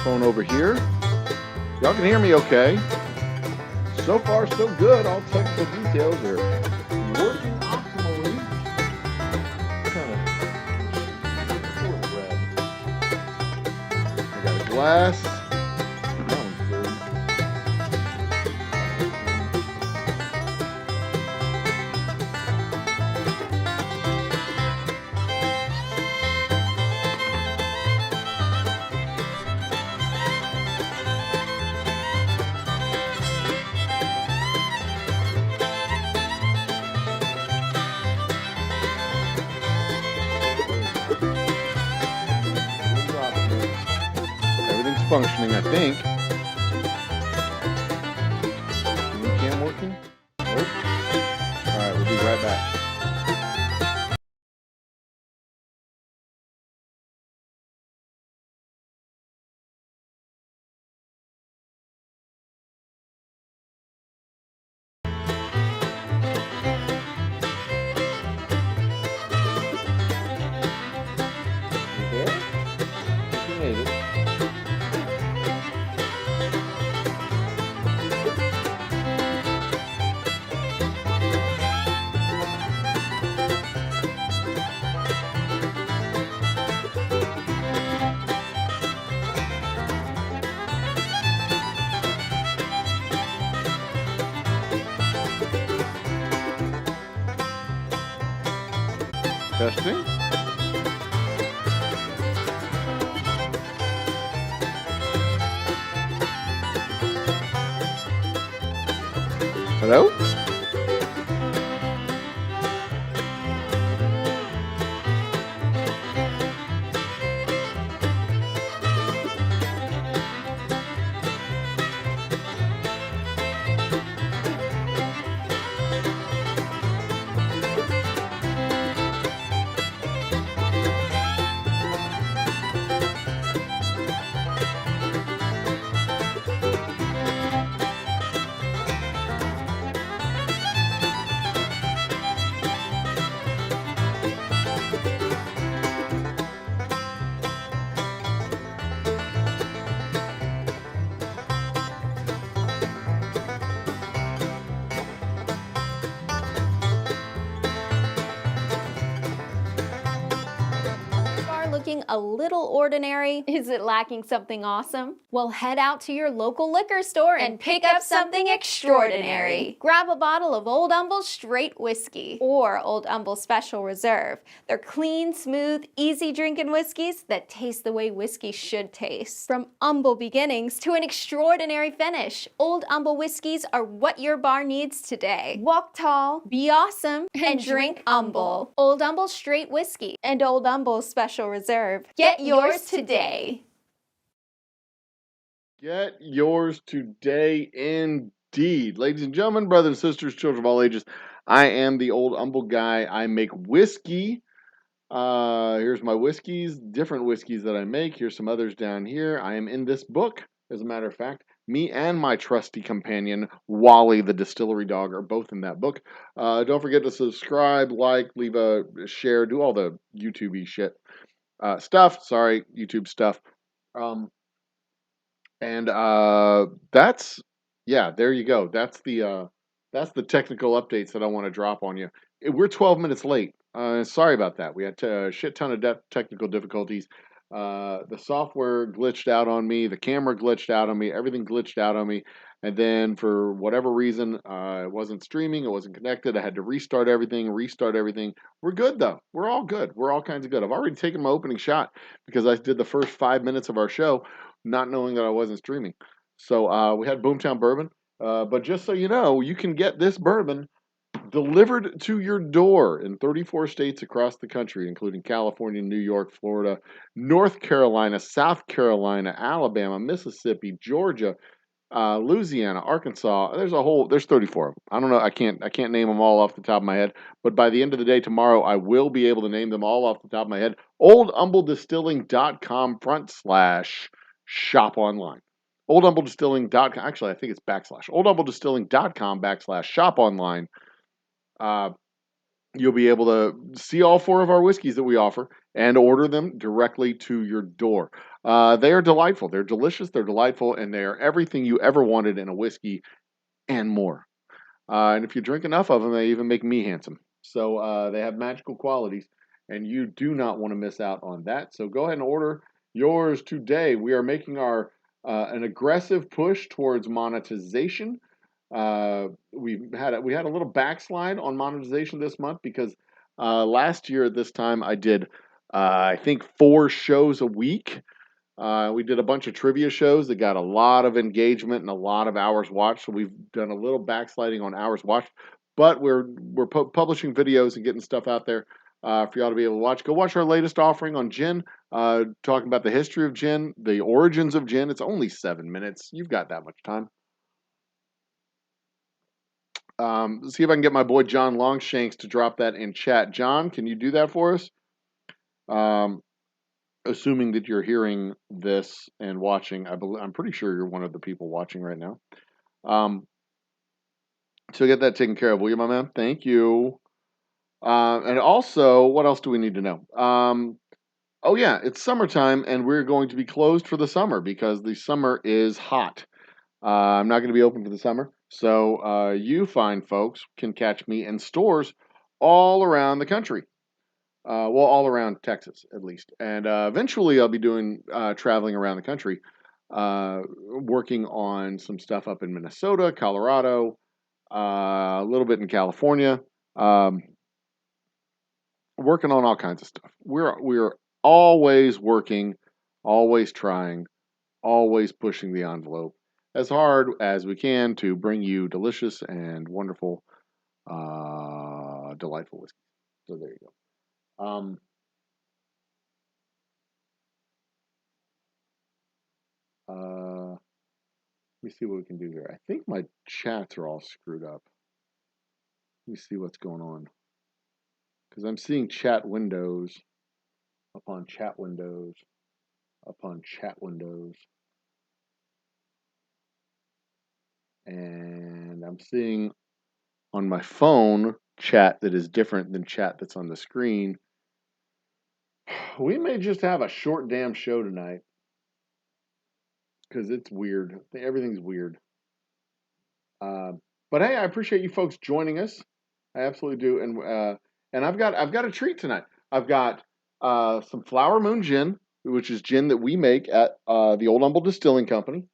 microphone over here. Y'all can hear me okay. So far, so good. All technical details are working optimally. I got a glass. That one's good. Everything's functioning, I think. Cam working? Nope. All right, we'll be right back. You there? You made it. Testing. Hello? Looking a little ordinary? Is it lacking something awesome? Well, head out to your local liquor store and pick up something extraordinary. Grab a bottle of Old Humble Straight Whiskey or Old Humble Special Reserve. They're clean, smooth, easy drinking whiskeys that taste the way whiskey should taste. From humble beginnings to an extraordinary finish, Old Humble whiskeys are what your bar needs today. Walk tall, be awesome, and drink humble. Old Humble Straight Whiskey and Old Humble Special Reserve. Get yours today. Get yours today indeed. Ladies and gentlemen, brothers and sisters, children of all ages, I am the Old Humble Guy. I make whiskey. Here's my whiskeys, different whiskeys that I make. Here's some others down here. I am in this book, as a matter of fact. Me and my trusty companion, Wally the Distillery Dog, are both in that book. Don't forget to subscribe, like, leave a share, do all the YouTube-y shit. Stuff, sorry, YouTube stuff. That's, yeah, there you go. That's the technical updates that I want to drop on you. We're 12 minutes late. Sorry about that. We had a shit ton of technical difficulties. The software glitched out on me. The camera glitched out on me. Everything glitched out on me. And then for whatever reason, it wasn't streaming. It wasn't connected. I had to restart everything. We're good, though. We're all good. We're all kinds of good. I've already taken my opening shot because I did the first 5 minutes of our show not knowing that I wasn't streaming. So we had Boomtown Bourbon. But just so you know, you can get this bourbon delivered to your door in 34 states across the country, including California, New York, Florida, North Carolina, South Carolina, Alabama, Mississippi, Georgia, Louisiana, Arkansas. There's 34 of them. I don't know. I can't name them all off the top of my head. But by the end of the day tomorrow, I will be able to name them all off the top of my head. OldHumbleDistilling.com/shop online. OldHumbleDistilling.com. Actually, I think it's /. OldHumbleDistilling.com/shop online. You'll be able to see all 4 of our whiskeys that we offer and order them directly to your door. They are delightful. They're delicious. They're delightful, and they are everything you ever wanted in a whiskey and more. And if you drink enough of them, they even make me handsome. So they have magical qualities, and you do not want to miss out on that. So go ahead and order yours today. We are making our an aggressive push towards monetization. We had a little backslide on monetization this month because last year at this time I did I think 4 shows a week. We did a bunch of trivia shows that got a lot of engagement and a lot of hours watched. So we've done a little backsliding on hours watched, but we're publishing videos and getting stuff out there for y'all to be able to watch. Go watch our latest offering on gin, talking about the history of gin, the origins of gin. It's only 7 minutes. You've got that much time. See if I can get my boy John Longshanks to drop that in chat. John, can you do that for us? Assuming that you're hearing this and watching, I'm pretty sure you're one of the people watching right now. So get that taken care of, will you, my man? Thank you. And also, what else do we need to know? Oh yeah, it's summertime, and we're going to be closed for the summer because the summer is hot. I'm not going to be open for the summer, so you fine folks can catch me in stores all around the country. Well, all around Texas, at least. And eventually I'll be doing traveling around the country, working on some stuff up in Minnesota, Colorado, a little bit in California, working on all kinds of stuff. We're always working, always trying, always pushing the envelope as hard as we can to bring you delicious and wonderful, delightful whiskey. So there you go. Let me see what we can do here. I think my chats are all screwed up. Let me see what's going on. Because I'm seeing chat windows upon chat windows upon chat windows. And I'm seeing on my phone chat that is different than chat that's on the screen. We may just have a short damn show tonight. Because it's weird. Everything's weird. But hey, I appreciate you folks joining us. I absolutely do. And I've got a treat tonight. I've got some Flower Moon gin, which is gin that we make at the Old Humble Distilling Company.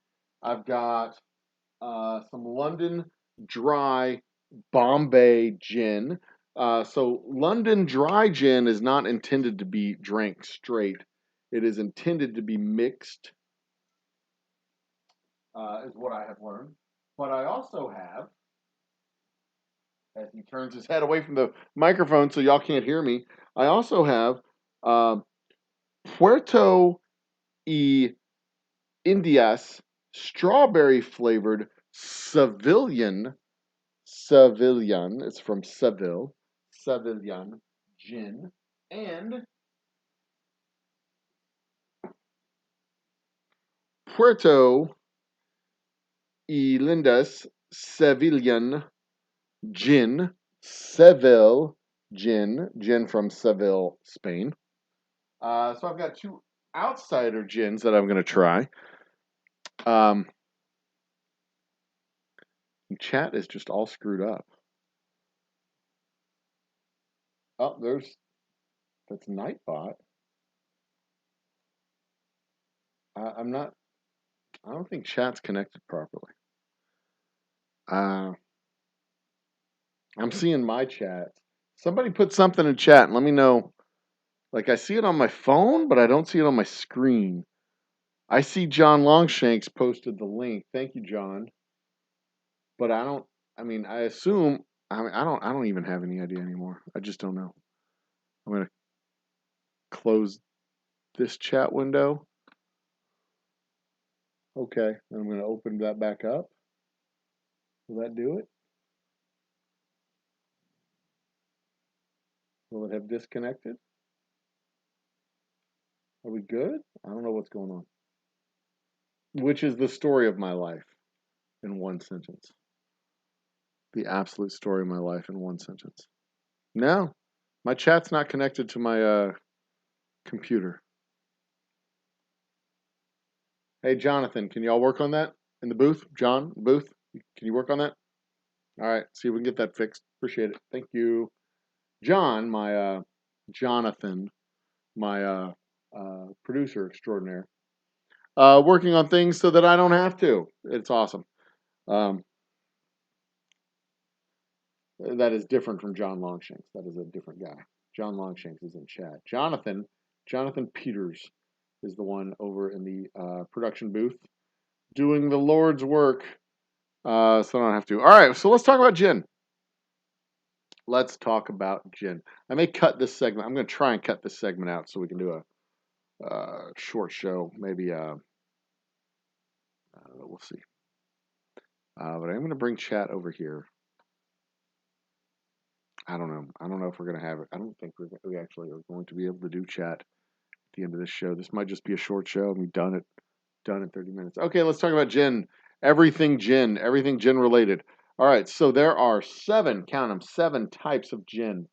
I've got some London Dry Bombay gin. So London Dry gin is not intended to be drank straight. It is intended to be mixed, is what I have learned. But I also have, as he turns his head away from the microphone so y'all can't hear me, I also have Puerto y Indias strawberry flavored Sevillian, it's from Seville, Sevillian gin, and Puerto y Lindas Sevillian gin, Seville gin from Seville, Spain. So I've got 2 outsider gins that I'm going to try. Chat is just all screwed up. Oh, that's Nightbot. I'm not. I don't think chat's connected properly. I'm seeing my chat. Somebody put something in chat and let me know. Like I see it on my phone, but I don't see it on my screen. I see John Longshanks posted the link. Thank you, John. But I don't. I mean, I assume. I don't even have any idea anymore. I just don't know. I'm gonna close this chat window. Okay, I'm going to open that back up. Will that do it? Will it have disconnected? Are we good? I don't know what's going on. Which is the story of my life in one sentence. The absolute story of my life in one sentence. No, my chat's not connected to my computer. Hey, Jonathan, can y'all work on that in the booth? John, booth, can you work on that? All right, see if we can get that fixed. Appreciate it. Thank you. John, Jonathan, my producer extraordinaire, working on things so that I don't have to. It's awesome. Um, that is different from John Longshanks. That is a different guy. John Longshanks is in chat. Jonathan Peters is the one over in the production booth doing the Lord's work. So I don't have to. All right, so let's talk about gin. Let's talk about gin. I may cut this segment. I'm going to try and cut this segment out so we can do a short show. Maybe we'll see. But I'm going to bring chat over here. I don't know. I don't know if we're going to have it. I don't think we actually are going to be able to do chat at the end of this show. This might just be a short show. We've done in 30 minutes. Okay, let's talk about gin. Everything gin related. All right, so there are count them, 7 types of gin.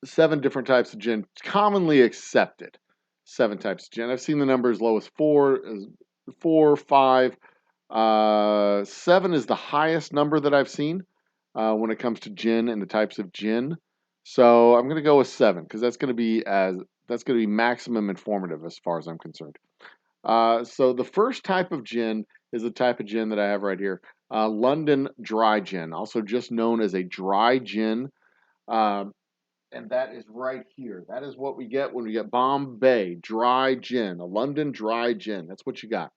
7 different types of gin, commonly accepted. 7 types of gin. I've seen the number as low as 4, 5. 7 is the highest number that I've seen when it comes to gin and the types of gin. So I'm going to go with 7 because that's going to be maximum informative as far as I'm concerned. So the first type of gin is the type of gin that I have right here, London Dry Gin, also just known as a dry gin. And that is right here. That is what we get when we get Bombay Dry Gin, a London Dry Gin. That's what you got.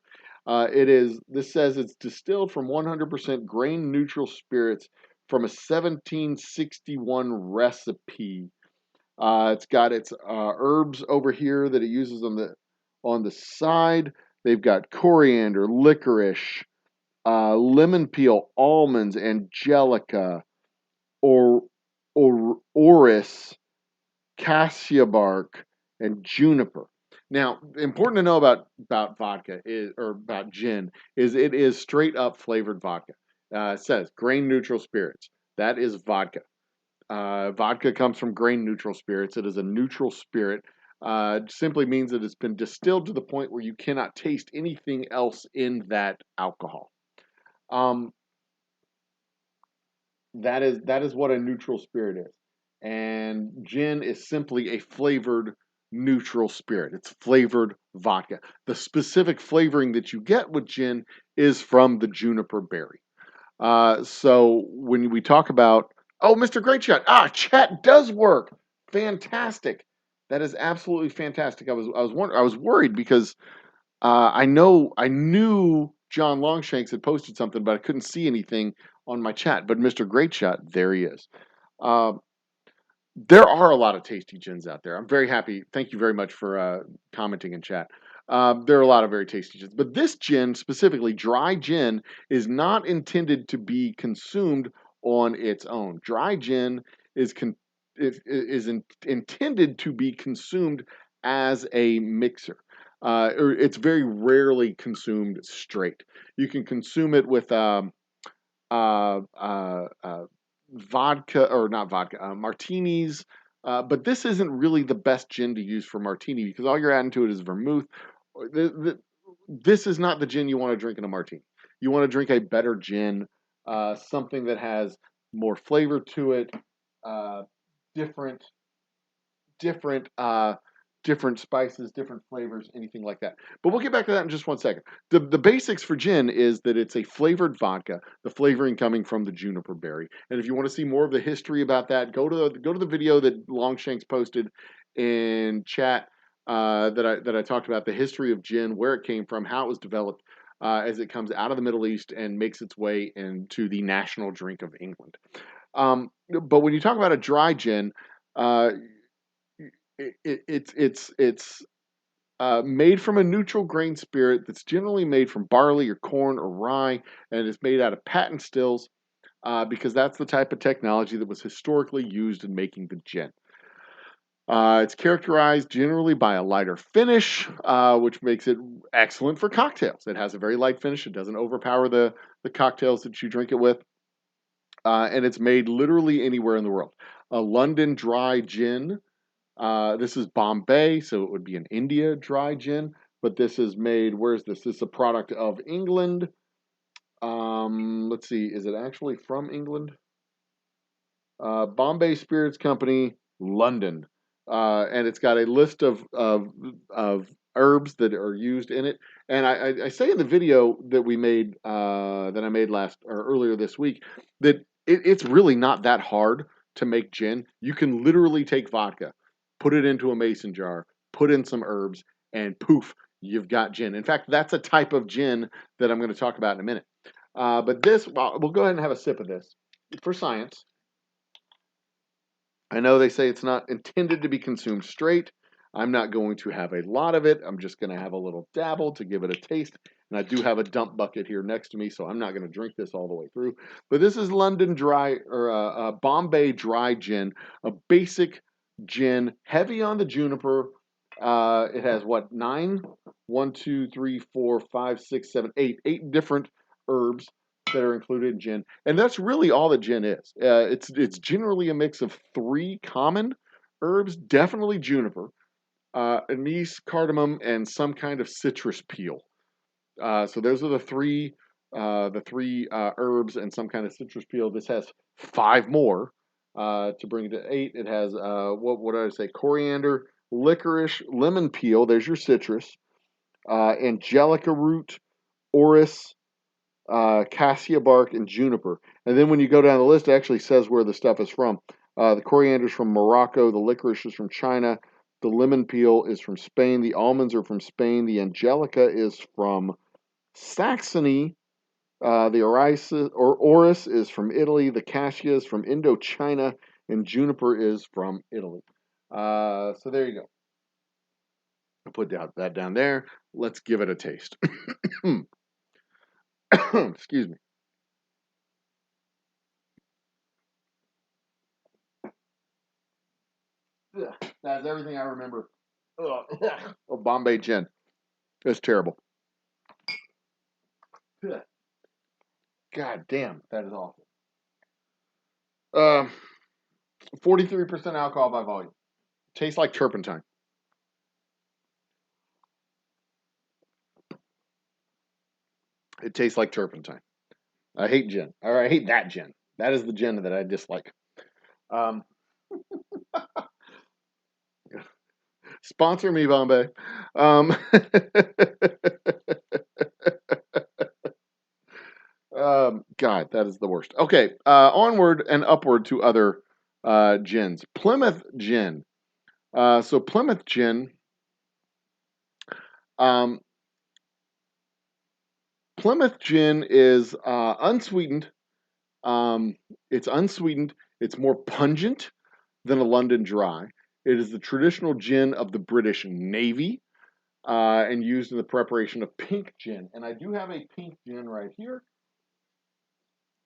This says it's distilled from 100% grain neutral spirits from a 1761 recipe. It's got its herbs over here that it uses on the side. They've got coriander, licorice, lemon peel, almonds, angelica, orris, cassia bark, and juniper. Now, important to know about vodka or about gin is it is straight up flavored vodka. It says grain neutral spirits. That is vodka. Vodka comes from grain neutral spirits. It is a neutral spirit. Simply means that it's been distilled to the point where you cannot taste anything else in that alcohol. That is what a neutral spirit is. And gin is simply a flavored neutral spirit. It's flavored vodka. The specific flavoring that you get with gin is from the juniper berry. So when we talk about, oh, Mr. Great Chat, chat does work. Fantastic. That is absolutely fantastic. I was worried because I knew John Longshanks had posted something, but I couldn't see anything on my chat. But Mr. Great Shot, there he is. There are a lot of tasty gins out there. I'm very happy. Thank you very much for commenting in chat. There are a lot of very tasty gins, but this gin, specifically dry gin, is not intended to be consumed on its own. Dry gin is intended to be consumed as a mixer. Or it's very rarely consumed straight. You can consume it with uh, uh, uh, vodka or not vodka, martinis. But this isn't really the best gin to use for martini because all you're adding to it is vermouth. This is not the gin you want to drink in a martini. You want to drink a better gin, something that has more flavor to it, uh, different, different, different spices, different flavors, anything like that. But we'll get back to that in just one second. The basics for gin is that it's a flavored vodka, the flavoring coming from the juniper berry. And if you want to see more of the history about that, go to the video that Longshanks posted in chat that I talked about the history of gin, where it came from, how it was developed. As it comes out of the Middle East and makes its way into the national drink of England. But when you talk about a dry gin, uh, it's made from a neutral grain spirit that's generally made from barley or corn or rye, and it's made out of patent stills because that's the type of technology that was historically used in making the gin. It's characterized generally by a lighter finish, which makes it excellent for cocktails. It has a very light finish. It doesn't overpower the cocktails that you drink it with. And it's made literally anywhere in the world. A London dry gin This is Bombay, so it would be an India dry gin. But this is made, where's this? This is a product of England. Let's see, is it actually from England? Bombay Spirits Company, London. And it's got a list of herbs that are used in it. And I say in the video that we made, that I made last or earlier this week, that it's really not that hard to make gin. You can literally take vodka, put it into a mason jar, put in some herbs, and poof, you've got gin. In fact, that's a type of gin that I'm going to talk about in a minute. But this, well, we'll go ahead and have a sip of this for science. I know they say it's not intended to be consumed straight. I'm not going to have a lot of it. I'm just going to have a little dabble to give it a taste. And I do have a dump bucket here next to me, so I'm not going to drink this all the way through. But this is London Dry, or Bombay Dry Gin, a basic gin, heavy on the juniper. It has what, 9? 1, 2, 3, 4, 5, 6, 7, 8. 8 different herbs that are included in gin, and that's really all that gin is. It's generally a mix of 3 common herbs, definitely juniper, anise, cardamom, and some kind of citrus peel. So those are the three herbs and some kind of citrus peel. This has 5 more to bring it to 8. It has what did I say? Coriander, licorice, lemon peel. There's your citrus. Angelica root, orris, cassia bark, and juniper. And then when you go down the list, it actually says where the stuff is from. The coriander is from Morocco. The licorice is from China. The lemon peel is from Spain. The almonds are from Spain. The angelica is from Saxony. The orris is from Italy. The cassia is from Indochina. And juniper is from Italy. So there you go. I'll put that down there. Let's give it a taste. Excuse me. That's everything I remember of Bombay gin. It's terrible. God damn, that is awful. 43% alcohol by volume. Tastes like turpentine. It tastes like turpentine. I hate gin. Or I hate that gin. That is the gin that I dislike. Um, Sponsor me, Bombay. God, that is the worst. Okay, onward and upward to other gins. Plymouth gin. So Plymouth gin. Um, Plymouth gin is unsweetened. It's unsweetened. It's more pungent than a London Dry. It is the traditional gin of the British Navy and used in the preparation of pink gin. And I do have a pink gin right here.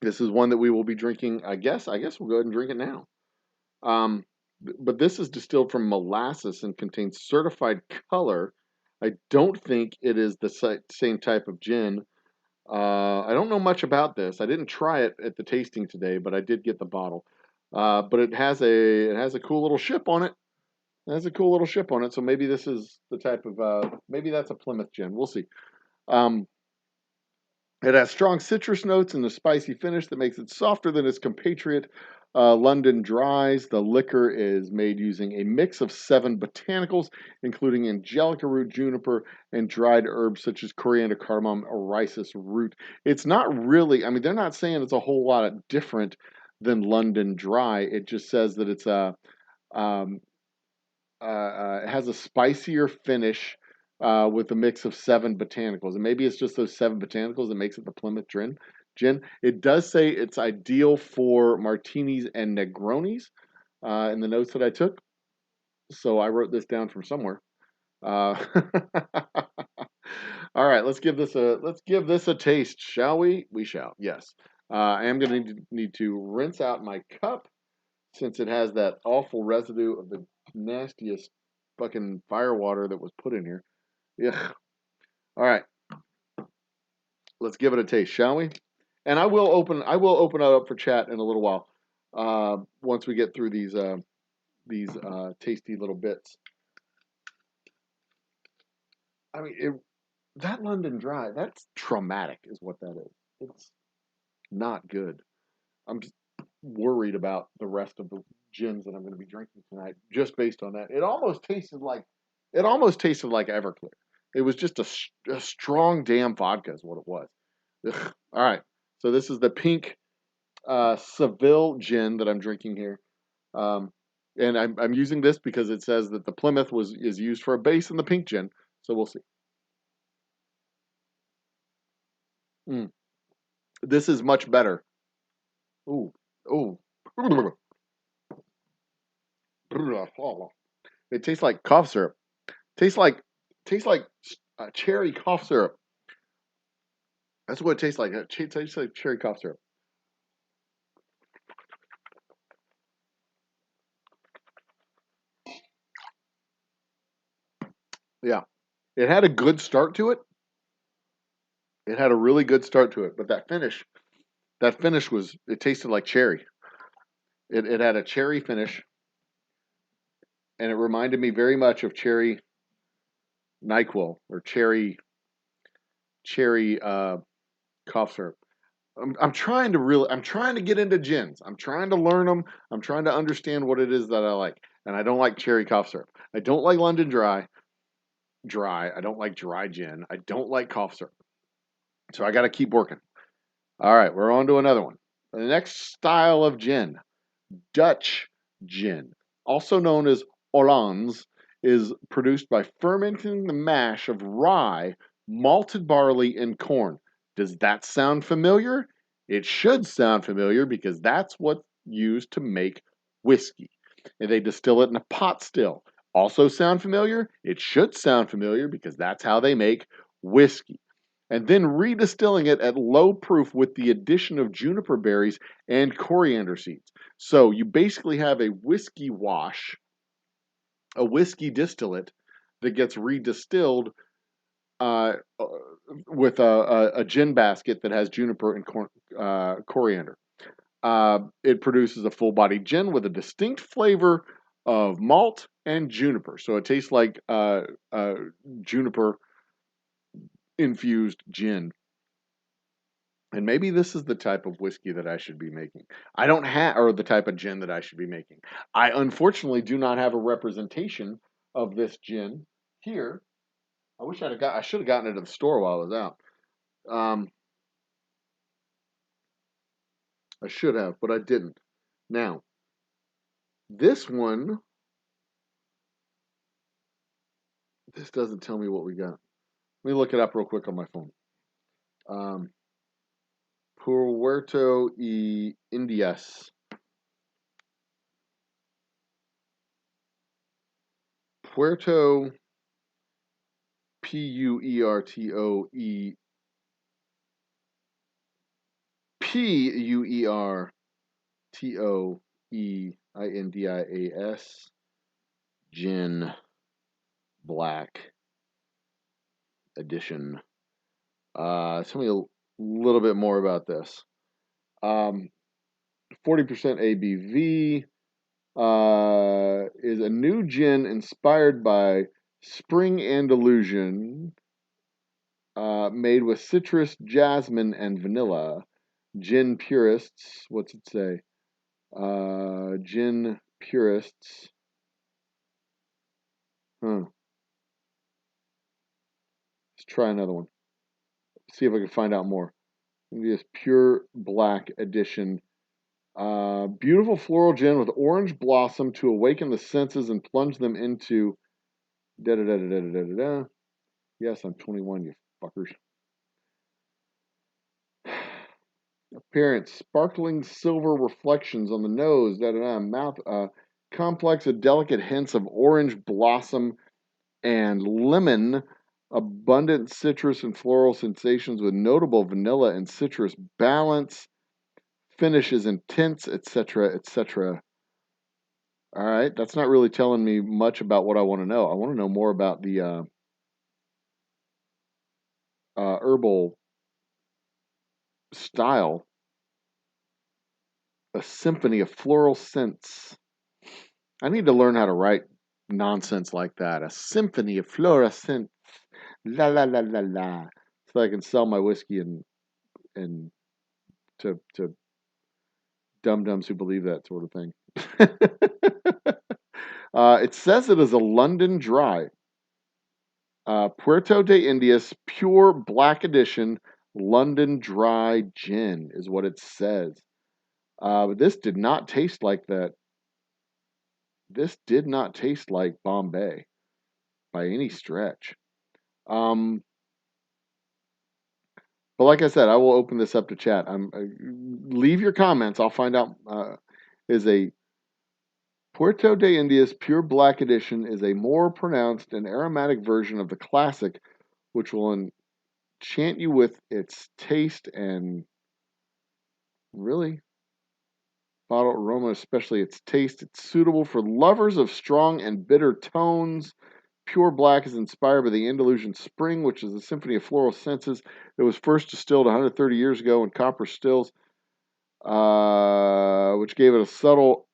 This is one that we will be drinking, I guess. I guess we'll go ahead and drink it now. But this is distilled from molasses and contains certified color. I don't think it is the same type of gin. I don't know much about this. I didn't try it at the tasting today, but I did get the bottle. But it has a cool little ship on it. It has a cool little ship on it. So maybe this is the type of maybe that's a Plymouth gin. We'll see. It has strong citrus notes and a spicy finish that makes it softer than its compatriot London Dries. The liquor is made using a mix of 7 botanicals, including angelica root, juniper, and dried herbs such as coriander, cardamom, orisis root. It's not really, I mean, they're not saying it's a whole lot different than London Dry. It just says that it's it has a spicier finish with a mix of 7 botanicals. And maybe it's just those 7 botanicals that makes it the Plymouth gin. It does say it's ideal for martinis and Negronis in the notes that I took. So I wrote this down from somewhere. All right, let's give this a taste, shall we? We shall. Yes. I am going to need to rinse out my cup since it has that awful residue of the nastiest fucking fire water that was put in here. Ugh. All right. Let's give it a taste, shall we? And I will open it up for chat in a little while. Once we get through these tasty little bits. I mean, that London Dry, that's traumatic, is what that is. It's not good. I'm just worried about the rest of the gins that I'm going to be drinking tonight, just based on that. It almost tasted like Everclear. It was just a strong damn vodka, is what it was. Ugh. All right, so this is the pink Seville gin that I'm drinking here. And I'm using this because it says that the Plymouth is used for a base in the pink gin. So we'll see. Mm. This is much better. Ooh, ooh. It tastes like cough syrup. Tastes like tastes like cherry cough syrup. That's what it tastes like. It tastes like cherry cough syrup. Yeah, it had a good start to it. It had a really good start to it, but that finish was, it tasted like cherry. It had a cherry finish, and it reminded me very much of cherry NyQuil or cherry cough syrup. I'm trying to get into gins. I'm trying to learn them. I'm trying to understand what it is that I like. And I don't like cherry cough syrup. I don't like London Dry. I don't like dry gin. I don't like cough syrup. So I got to keep working. All right, we're on to another one. The next style of gin, Dutch gin, also known as Hollands, is produced by fermenting the mash of rye, malted barley, and corn. Does that sound familiar? It should sound familiar because that's what's used to make whiskey. And they distill it in a pot still. Also sound familiar? It should sound familiar because that's how they make whiskey. And then redistilling it at low proof with the addition of juniper berries and coriander seeds. So you basically have a whiskey wash, a whiskey distillate that gets redistilled uh, with a gin basket that has juniper and coriander. It produces a full body gin with a distinct flavor of malt and juniper. So it tastes like juniper infused gin. And maybe this is the type of whiskey that I should be making. I don't have, or the type of gin that I should be making. I unfortunately do not have a representation of this gin here. I should have gotten it at the store while I was out. Um, I should have, but I didn't. Now, this one, this doesn't tell me what we got. Let me look it up real quick on my phone. Um, Puerto y Indias. Puerto Puertoe Puertoeindias gin black edition. Tell me a little bit more about this. 40% ABV is a new gin inspired by spring Andalusian, made with citrus, jasmine, and vanilla. Gin purists, what's it say? Gin purists. Huh. Let's try another one. See if I can find out more. This pure black edition. Beautiful floral gin with orange blossom to awaken the senses and plunge them into da da da da da da da da. Yes, I'm 21, you fuckers. Appearance: sparkling silver reflections on the nose, da da da. Mouth, complex of delicate hints of orange blossom and lemon. Abundant citrus and floral sensations with notable vanilla and citrus balance. Finishes intense, etc., etc. All right, that's not really telling me much about what I want to know. I want to know more about the herbal style. A symphony of floral scents. I need to learn how to write nonsense like that. A symphony of fluorescence. La la la la la. So I can sell my whiskey and to dum dums who believe that sort of thing. It says it is a London Dry. Puerto de Indias Pure Black Edition London Dry Gin is what it says. But this did not taste like that. This did not taste like Bombay by any stretch. But like I said, I will open this up to chat. Leave your comments. I'll find out. Is a Puerto de Indias Pure Black Edition is a more pronounced and aromatic version of the classic, which will enchant you with its taste and really bottle aroma, especially its taste. It's suitable for lovers of strong and bitter tones. Pure Black is inspired by the Andalusian Spring, which is a symphony of floral senses. It was first distilled 130 years ago in copper stills, which gave it a subtle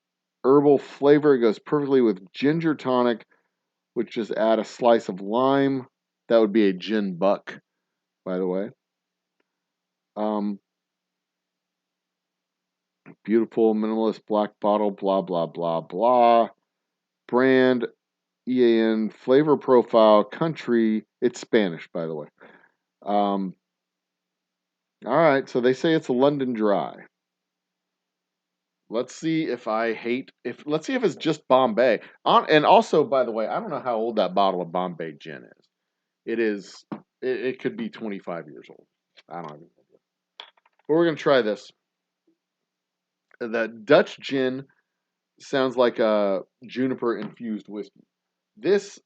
herbal flavor. It goes perfectly with ginger tonic, which just add a slice of lime. That would be a gin buck, by the way. Beautiful minimalist black bottle, blah, blah, blah, blah. Brand, EAN, flavor profile, country. It's Spanish, by the way. All right, so they say it's a London Dry. Let's see if let's see if it's just Bombay. And also, by the way, I don't know how old that bottle of Bombay gin is. It could be 25 years old. I don't know. But we're gonna try this. The Dutch gin sounds like a juniper infused whiskey. This,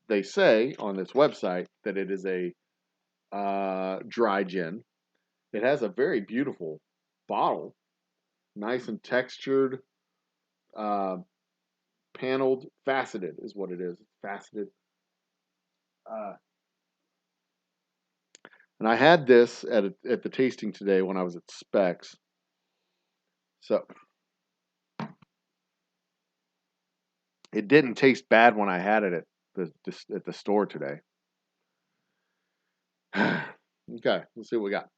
they say on this website that it is a dry gin. It has a very beautiful bottle, nice and textured, paneled, faceted is what it is. It's faceted. And I had this at the tasting today when I was at Specs. So it didn't taste bad when I had it at the store today. Okay, let's see what we got.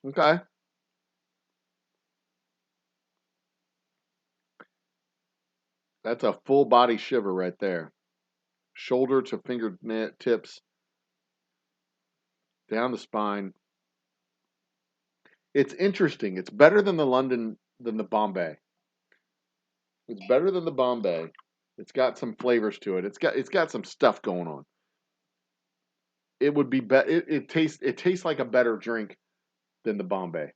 Okay. That's a full body shiver right there. Shoulder to fingertips, down the spine. It's interesting. It's better than the Bombay. It's better than the Bombay. It's got some flavors to it. It's got some stuff going on. It would be better. It tastes like a better drink than the Bombay.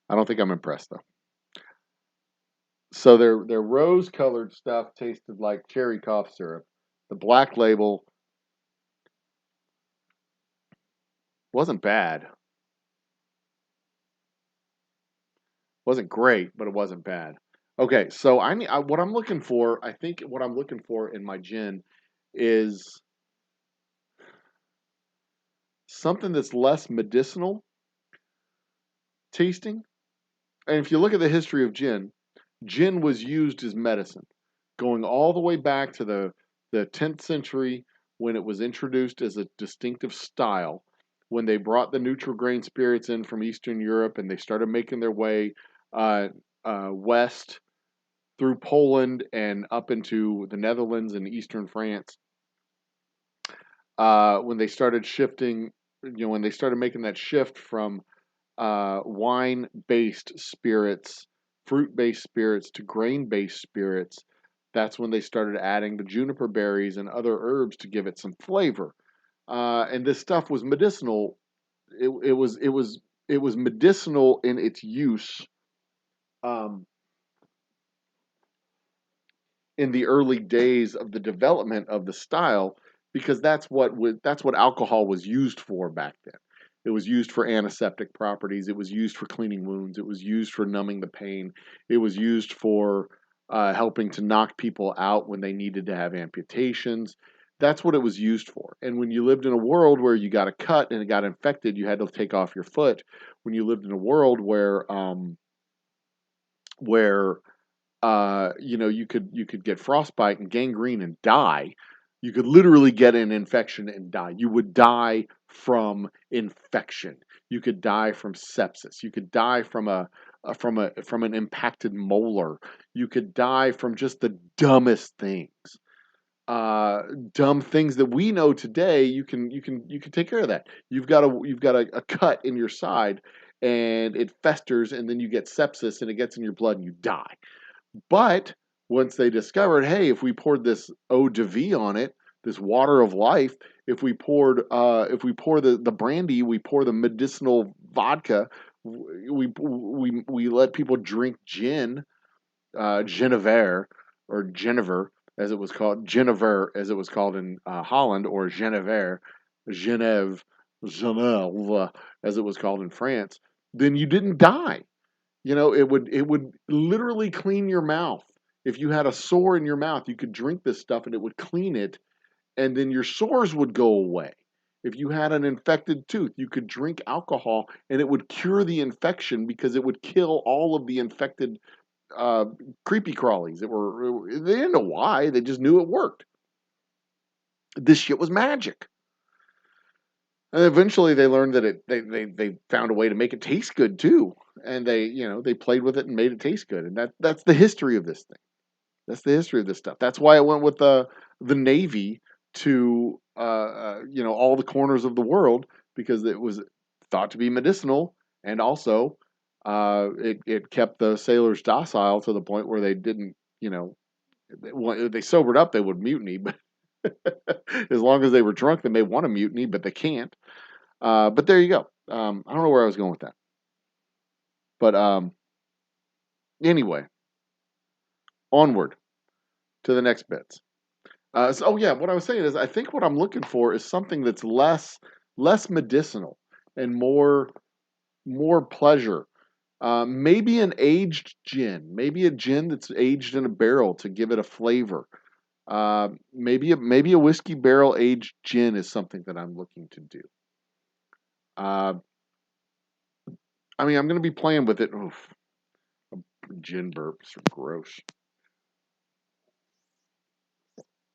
I don't think I'm impressed though. So their rose colored stuff tasted like cherry cough syrup. The black label wasn't bad. Wasn't great, but it wasn't bad. Okay, so what I'm looking for. I think what I'm looking for in my gin is something that's less medicinal tasting. And if you look at the history of gin was used as medicine, going all the way back to the 10th century when it was introduced as a distinctive style. When they brought the neutral grain spirits in from Eastern Europe and they started making their way west through Poland and up into the Netherlands and Eastern France. When they started shifting, when they started making that shift from wine-based spirits, fruit-based spirits to grain-based spirits, that's when they started adding the juniper berries and other herbs to give it some flavor. And this stuff was medicinal. It was medicinal in its use in the early days of the development of the style, because that's what alcohol was used for back then. It was used for antiseptic properties. It was used for cleaning wounds. It was used for numbing the pain. It was used for helping to knock people out when they needed to have amputations. That's what it was used for. And when you lived in a world where you got a cut and it got infected, you had to take off your foot. When you lived in a world where you could get frostbite and gangrene and die. You could literally get an infection and die. You would die from infection. You could die from sepsis. You could die from an impacted molar. You could die from just the dumbest things. Dumb things that we know today. You can take care of that. You've got a cut in your side, and it festers, and then you get sepsis, and it gets in your blood, and you die. But once they discovered, hey, if we poured this eau de vie on it, this water of life, if we pour the brandy, we pour the medicinal vodka, we let people drink gin, Genever or Genever as it was called, Genever as it was called in Holland, or Genever, Genève, Genève as it was called in France. Then you didn't die. It would literally clean your mouth. If you had a sore in your mouth, you could drink this stuff and it would clean it, and then your sores would go away. If you had an infected tooth, you could drink alcohol and it would cure the infection because it would kill all of the infected creepy crawlies they didn't know why, they just knew it worked. This shit was magic. And eventually they learned that they found a way to make it taste good too. And they played with it and made it taste good. And that's the history of this thing. That's the history of this stuff. That's why it went with the Navy to all the corners of the world, because it was thought to be medicinal, and also it kept the sailors docile to the point where they didn't, when they sobered up, they would mutiny, but as long as they were drunk, they may want to mutiny, but they can't. But there you go. I don't know where I was going with that. But anyway, onward to the next bits. What I was saying is, I think what I'm looking for is something that's less medicinal and more pleasure. Maybe an aged gin, maybe a gin that's aged in a barrel to give it a flavor. Maybe a whiskey barrel aged gin is something that I'm looking to do. I'm going to be playing with it. Oof, gin burps are gross.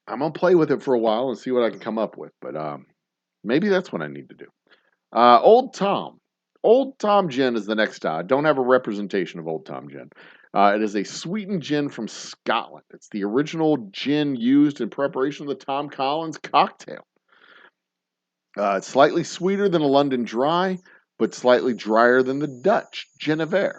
I'm gonna play with it for a while and see what I can come up with. But maybe that's what I need to do. Old Tom. Old Tom Gin is the next style. I don't have a representation of Old Tom Gin. It is a sweetened gin from Scotland. It's the original gin used in preparation of the Tom Collins cocktail. It's slightly sweeter than a London Dry, but slightly drier than the Dutch Genever.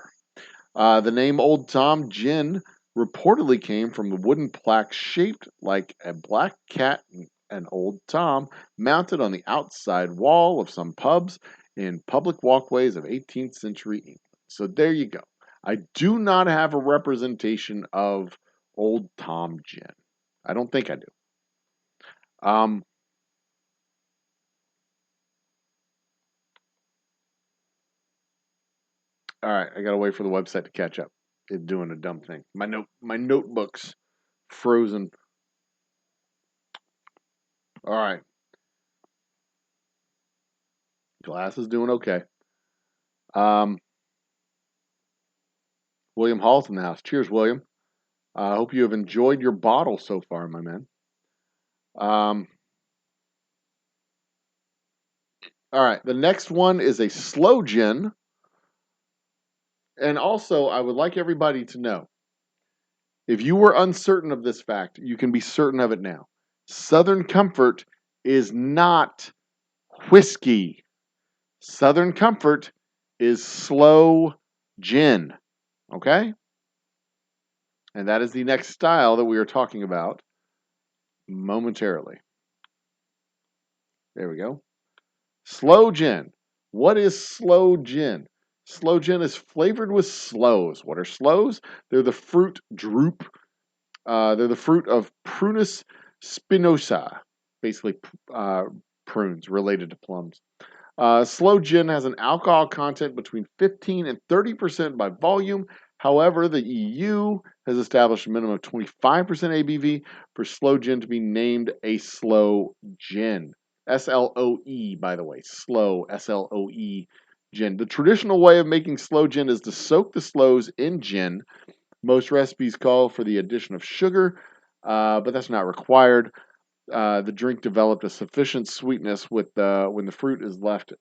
The name Old Tom Gin reportedly came from the wooden plaque shaped like a black cat and Old Tom, mounted on the outside wall of some pubs in public walkways of 18th century England. So there you go. I do not have a representation of Old Tom Gin. I don't think I do. All right, I gotta wait for the website to catch up. It's doing a dumb thing. My notebook's frozen. All right, glass is doing okay. William Hall's in the house. Cheers, William. I hope you have enjoyed your bottle so far, my man. All right, the next one is a slow gin. And also, I would like everybody to know, if you were uncertain of this fact, you can be certain of it now. Southern Comfort is not whiskey. Southern Comfort is slow gin. Okay? And that is the next style that we are talking about momentarily. There we go. Slow gin. What is slow gin? Slow gin is flavored with sloes. What are sloes? They're the fruit drupe. They're the fruit of Prunus spinosa, basically prunes related to plums. Slow gin has an alcohol content between 15 and 30% by volume, However, the EU has established a minimum of 25% ABV for sloe gin to be named a sloe gin. SLOE, by the way, sloe, SLOE gin. The traditional way of making sloe gin is to soak the sloes in gin. Most recipes call for the addition of sugar, but that's not required. The drink developed a sufficient sweetness with when the fruit is left,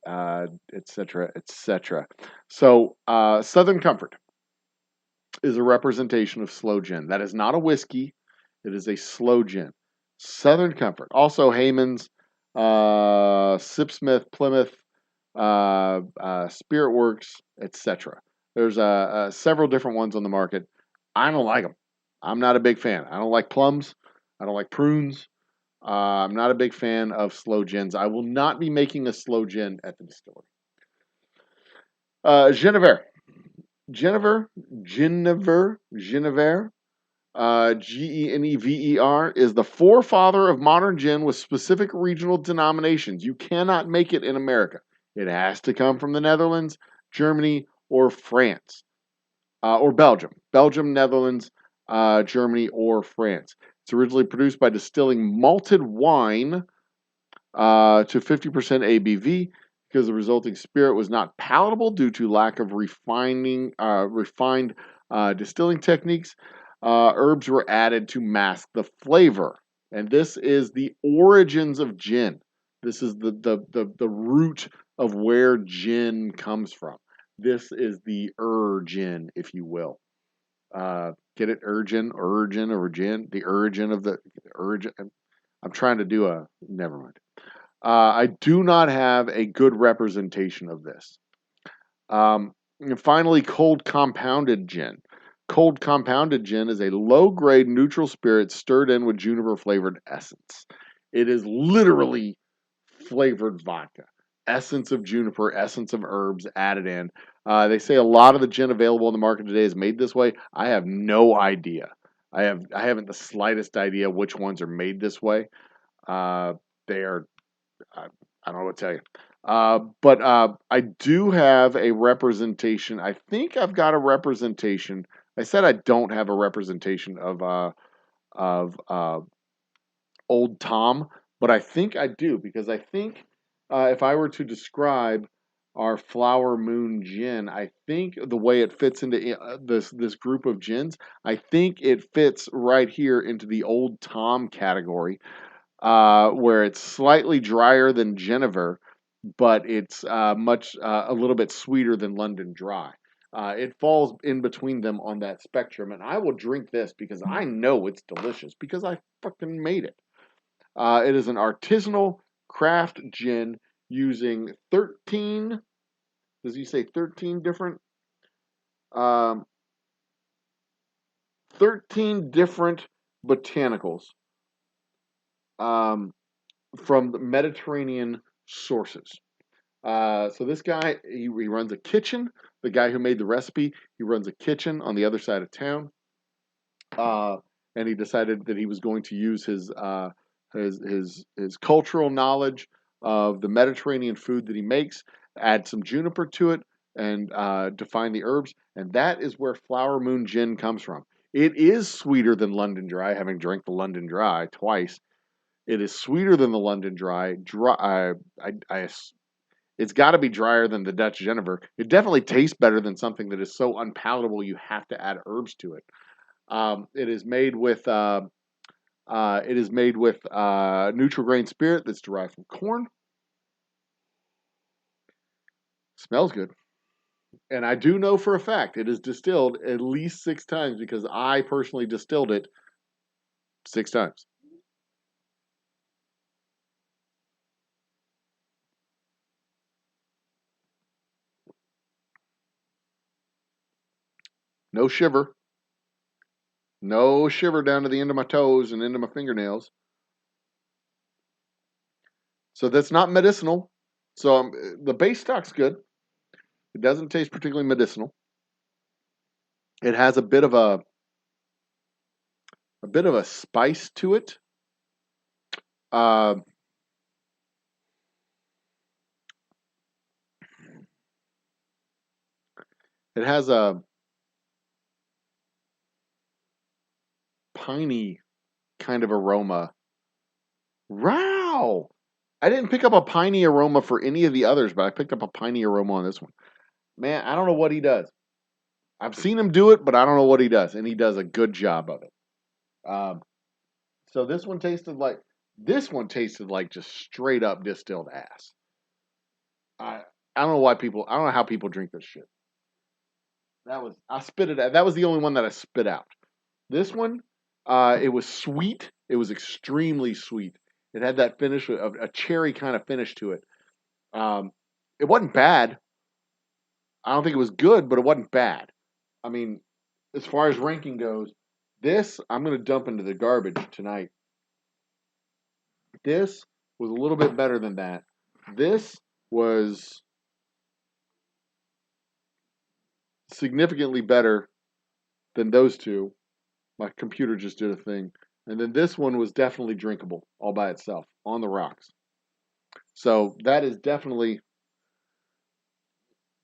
etc., etc. So, Southern Comfort is a representation of sloe gin. That is not a whiskey. It is a sloe gin. Southern Comfort. Also Heyman's, Sipsmith, Plymouth, Spirit Works, etc. There's several different ones on the market. I don't like them. I'm not a big fan. I don't like plums. I don't like prunes. I'm not a big fan of sloe gins. I will not be making a sloe gin at the distillery. Juniper. Juniper, Genever, is the forefather of modern gin with specific regional denominations. You cannot make it in America. It has to come from the Netherlands, Germany, or France, or Belgium. Belgium, Netherlands, Germany, or France. It's originally produced by distilling malted wine to 50% ABV because the resulting spirit was not palatable due to lack of refined distilling techniques. Herbs were added to mask the flavor, and this is the origins of gin. This is the root of where gin comes from. This is the gin, if you will. Get it? Origin or gin? The origin of the origin. I'm trying to do a. Never mind. I do not have a good representation of this. And finally, cold compounded gin. Cold compounded gin is a low grade neutral spirit stirred in with juniper flavored essence. It is literally flavored vodka. Essence of juniper, essence of herbs added in. They say a lot of the gin available in the market today is made this way. I have no idea. I haven't the slightest idea which ones are made this way. They are I don't know what to tell you. But I do have a representation. I think I've got a representation. I said I don't have a representation of Old Tom, but I think I do because I think if I were to describe our Flower Moon gin, I think the way it fits into this group of gins, I think it fits right here into the Old Tom category, where it's slightly drier than Juniper, but it's a little bit sweeter than London Dry. It falls in between them on that spectrum, and I will drink this because I know it's delicious because I fucking made it. It is an artisanal craft gin using 13, does he say 13 different? Um, 13 different botanicals um, from the Mediterranean sources. So this guy, he runs a kitchen. The guy who made the recipe, he runs a kitchen on the other side of town. And he decided that he was going to use his cultural knowledge of the Mediterranean food that he makes, add some juniper to it, and define the herbs. And that is where Flower Moon Gin comes from. It is sweeter than London Dry, having drank the London Dry twice. It is sweeter than the London Dry. It's got to be drier than the Dutch Juniper. It definitely tastes better than something that is so unpalatable you have to add herbs to it. It is made with neutral grain spirit that's derived from corn. Smells good, and I do know for a fact it is distilled at least 6 times because I personally distilled it 6 times. No shiver. No shiver down to the end of my toes and into my fingernails. So that's not medicinal. So the base stock's good. It doesn't taste particularly medicinal. It has a bit of a spice to it. Uh, it has piney kind of aroma. Wow! I didn't pick up a piney aroma for any of the others, but I picked up a piney aroma on this one. Man, I don't know what he does. I've seen him do it, but I don't know what he does, and he does a good job of it. So this one tasted like just straight up distilled ass. I I don't know why people. I don't know how people drink this shit. I spit it out. That was the only one that I spit out. This one, it was sweet. It was extremely sweet. It had that finish of a cherry kind of finish to it. Um, it wasn't bad. I don't think it was good, but it wasn't bad. I mean, as far as ranking goes, this I'm going to dump into the garbage tonight. This was a little bit better than that. This was significantly better than those two. My computer just did a thing. And then this one was definitely drinkable all by itself on the rocks. So that is definitely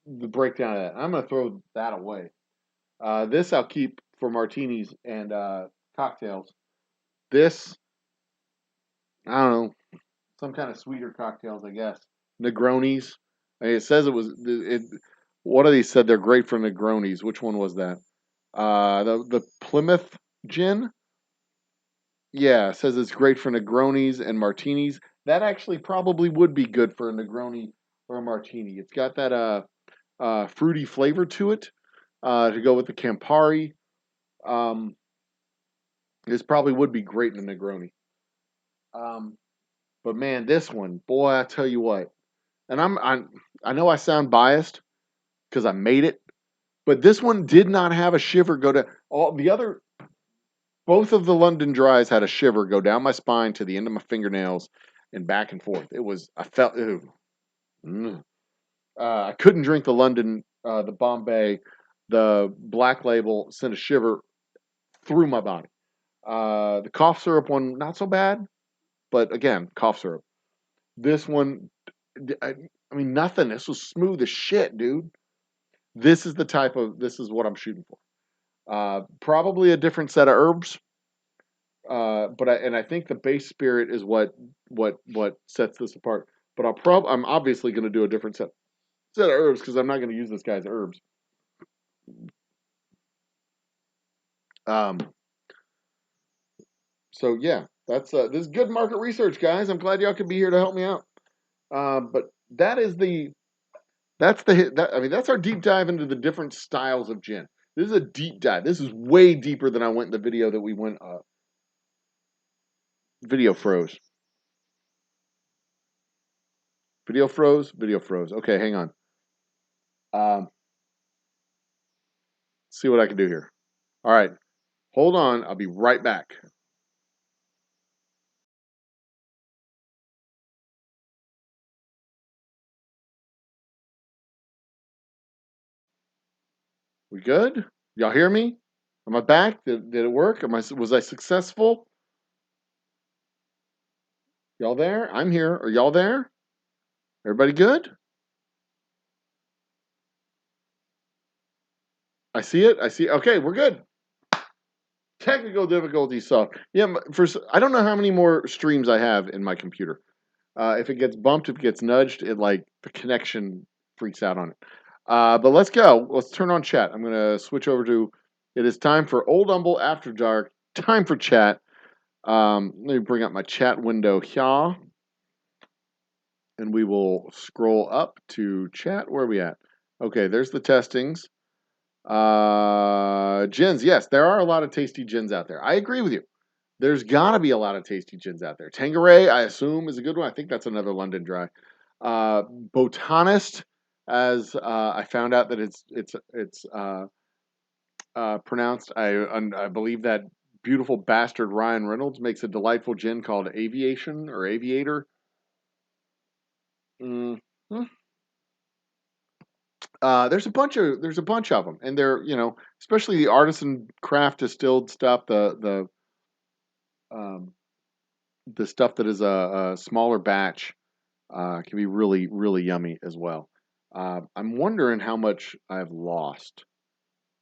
the breakdown of that. I'm going to throw that away. This I'll keep for martinis and cocktails. This, I don't know, some kind of sweeter cocktails, I guess. Negronis. It says it was. One of these said they're great for Negronis. Which one was that? The Plymouth gin. Yeah, it says it's great for Negronis and martinis. That actually probably would be good for a Negroni or a martini. It's got that fruity flavor to it to go with the Campari. Um, this probably would be great in a Negroni. Um, but man, this one, boy, I tell you what. And I know I sound biased because I made it, but this one did not have a shiver go to all the other. Both of the London Dries had a shiver go down my spine to the end of my fingernails and back and forth. It was I felt ew. I couldn't drink the London, the Bombay, the Black Label sent a shiver through my body. The cough syrup one not so bad, but again cough syrup. This one, I mean nothing. This was smooth as shit, dude. This is what I'm shooting for. Probably a different set of herbs. I think the base spirit is what sets this apart. But I'm obviously going to do a different set of herbs because I'm not going to use this guy's herbs. Um. So yeah, this is good market research, guys. I'm glad y'all could be here to help me out. But that's our deep dive into the different styles of gin. This is a deep dive. This is way deeper than I went in the video that we went. Video froze. Video froze. Video froze. Okay, hang on. See what I can do here. All right, hold on. I'll be right back. We good? Y'all hear me? Am I back? Did it work? Was I successful? Y'all there? I'm here. Are y'all there? Everybody good? I see it. I see. Okay, we're good. Technical difficulties solved. Yeah, I don't know how many more streams I have in my computer. If it gets bumped, if it gets nudged, the connection freaks out on it. But let's go. Let's turn on chat. I'm gonna switch over to. It is time for Old Humble After Dark. Time for chat. Let me bring up my chat window here, and we will scroll up to chat. Where are we at? Okay, there's the testings. Gins, yes, there are a lot of tasty gins out there. I agree with you. There's gotta be a lot of tasty gins out there. Tanqueray, I assume, is a good one. I think that's another London Dry. Botanist, as I found out that it's pronounced. I believe that beautiful bastard Ryan Reynolds makes a delightful gin called Aviation or Aviator. Mm-hmm. There's a bunch of them, and they're especially the artisan craft distilled stuff, the stuff that is a smaller batch can be really really yummy as well. I'm wondering how much I've lost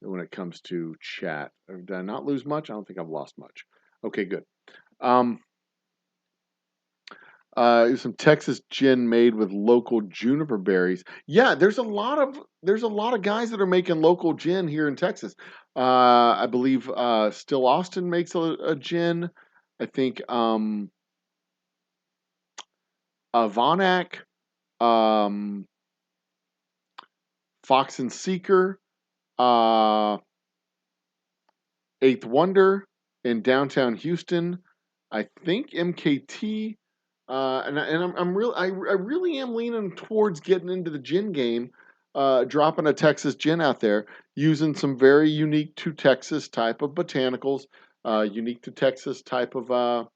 when it comes to chat. Did I not lose much? I don't think I've lost much. Okay, good. Some Texas gin made with local juniper berries. Yeah, there's a lot of guys that are making local gin here in Texas. I believe Still Austin makes a gin. I think Vonak, um, Fox and Seeker, uh, Eighth Wonder in downtown Houston. I think MKT, I really am leaning towards getting into the gin game, dropping a Texas gin out there, using some very unique to Texas type of botanicals, unique to Texas type of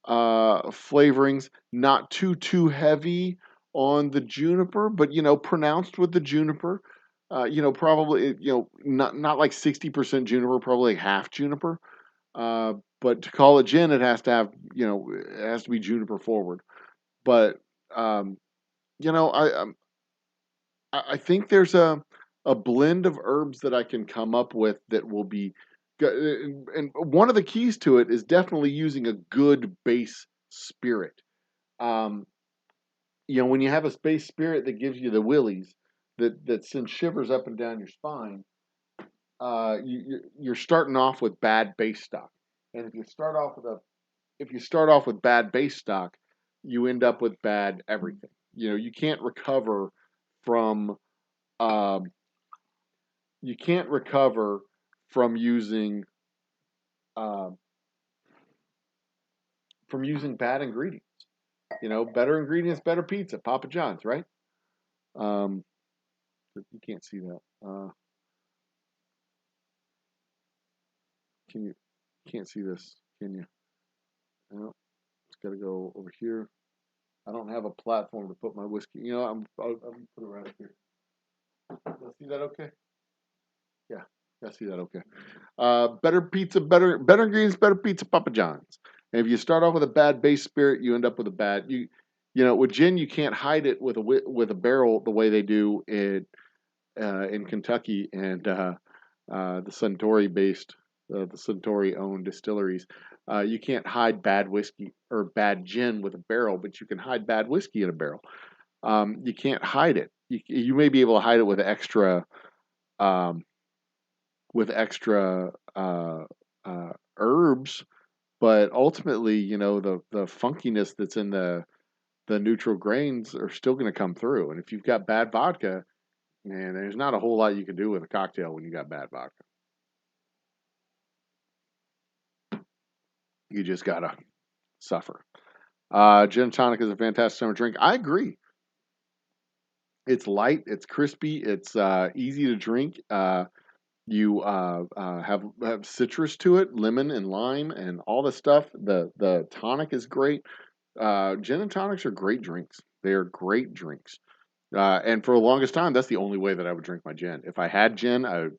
flavorings, not too heavy on the juniper, but pronounced with the juniper. Probably not like 60% juniper, probably like half juniper. But to call it gin, it has to have it has to be juniper forward. But um, I think there's a blend of herbs that I can come up with that will be good. And one of the keys to it is definitely using a good base spirit. Um, when you have a base spirit that gives you the willies, that sends shivers up and down your spine, you're starting off with bad base stock. And if you start off with bad base stock, you end up with bad everything. You can't recover from um, you can't recover from using uh, bad ingredients. Better ingredients, better pizza. Papa John's, right? Um, you can't see that. Can you? Can't see this, can you? No, it's got to go over here. I don't have a platform to put my whiskey. I'll put it right up here. See that? Okay. Yeah, I see that. Okay. Better pizza, better ingredients, better pizza, Papa John's. And if you start off with a bad base spirit, you end up with a bad with gin. You can't hide it with a barrel the way they do in Kentucky and the Suntory based the Suntory owned distilleries. You can't hide bad whiskey or bad gin with a barrel, but you can hide bad whiskey in a barrel. You can't hide it. You may be able to hide it um, with extra herbs, but ultimately, the funkiness that's in the neutral grains are still going to come through. And if you've got bad vodka, man, there's not a whole lot you can do with a cocktail when you got bad vodka. You just gotta suffer. Gin and tonic is a fantastic summer drink. I agree. It's light, it's crispy, it's easy to drink. You have citrus to it, lemon and lime, and all the stuff. The tonic is great. Gin and tonics are great drinks. They are great drinks. And for the longest time, that's the only way that I would drink my gin. If I had gin, I would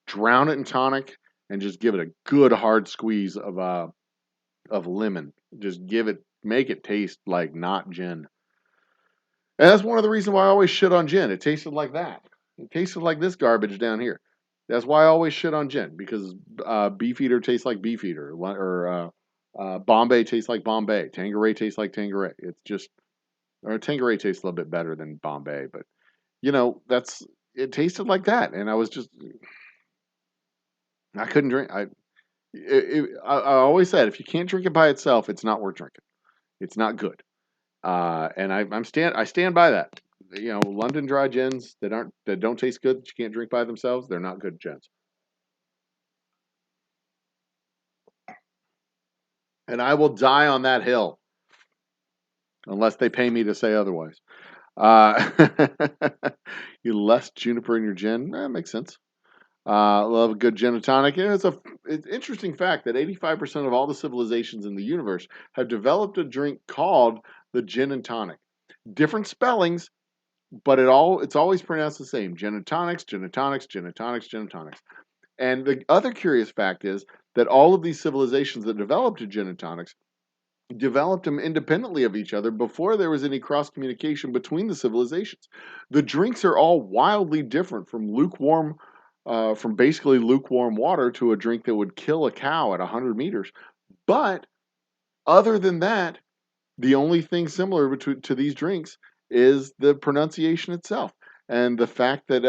drown it in tonic and just give it a good hard squeeze of lemon. Just make it taste like not gin. And that's one of the reasons why I always shit on gin. It tasted like that. It tasted like this garbage down here. That's why I always shit on gin, because Beefeater tastes like Beefeater, or Bombay tastes like Bombay. Tanqueray tastes like Tanqueray. It's just, or Tanqueray tastes a little bit better than Bombay, but it tasted like that, and I couldn't drink. I always said, if you can't drink it by itself, it's not worth drinking. It's not good. And I stand by that. London dry gins that don't taste good, that you can't drink by themselves, they're not good gins. And I will die on that hill unless they pay me to say otherwise. Uh, you less juniper in your gin, that makes sense. Love a good gin and tonic. It's an interesting fact that 85% of all the civilizations in the universe have developed a drink called the gin and tonic. Different spellings, but it's always pronounced the same: gin and tonics, gin and tonics, gin and tonics, gin and tonics. And the other curious fact is that all of these civilizations that developed gin and tonics developed them independently of each other before there was any cross communication between the civilizations. The drinks are all wildly different, from lukewarm from basically lukewarm water to a drink that would kill a cow at 100 meters. But other than that, the only thing similar to these drinks is the pronunciation itself, and the fact that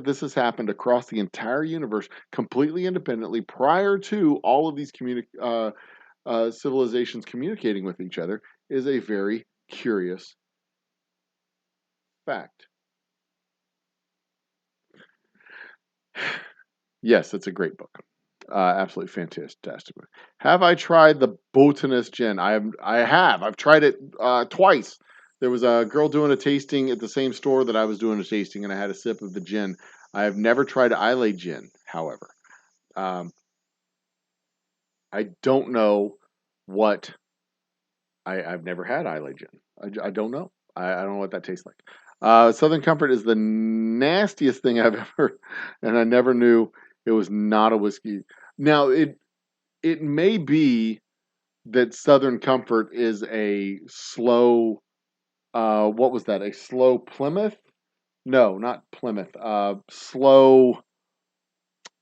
this has happened across the entire universe completely independently prior to all of these civilizations communicating with each other is a very curious fact. Yes, it's a great book. Absolutely fantastic. Have I tried the botanist gin? I have. I've tried it twice. There was a girl doing a tasting at the same store that I was doing a tasting, and I had a sip of the gin. I have never tried Islay gin, however. Um, I don't know what I've never had Islay gin. I don't know. I don't know what that tastes like. Southern Comfort is the nastiest thing I've ever, and I never knew it was not a whiskey. Now it may be that Southern Comfort is a slow. What was that? A slow Plymouth? No, not Plymouth. Slow.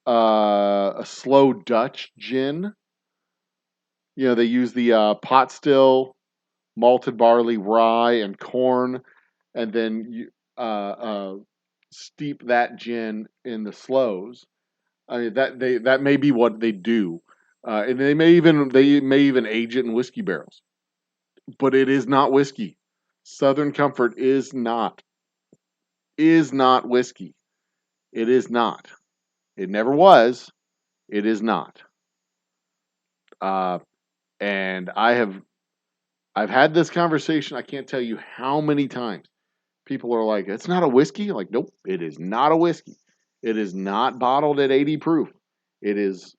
A slow Dutch gin. You know, they use the pot still, malted barley, rye, and corn, and then you steep that gin in the slows. I mean that may be what they do, and they may even age it in whiskey barrels. But it is not whiskey. Southern Comfort is not whiskey. It is not. It never was. It is not. Uh, and I've had this conversation. I can't tell you how many times people are like, "It's not a whiskey." I'm like, nope, it is not a whiskey. It is not bottled at 80 proof. It is.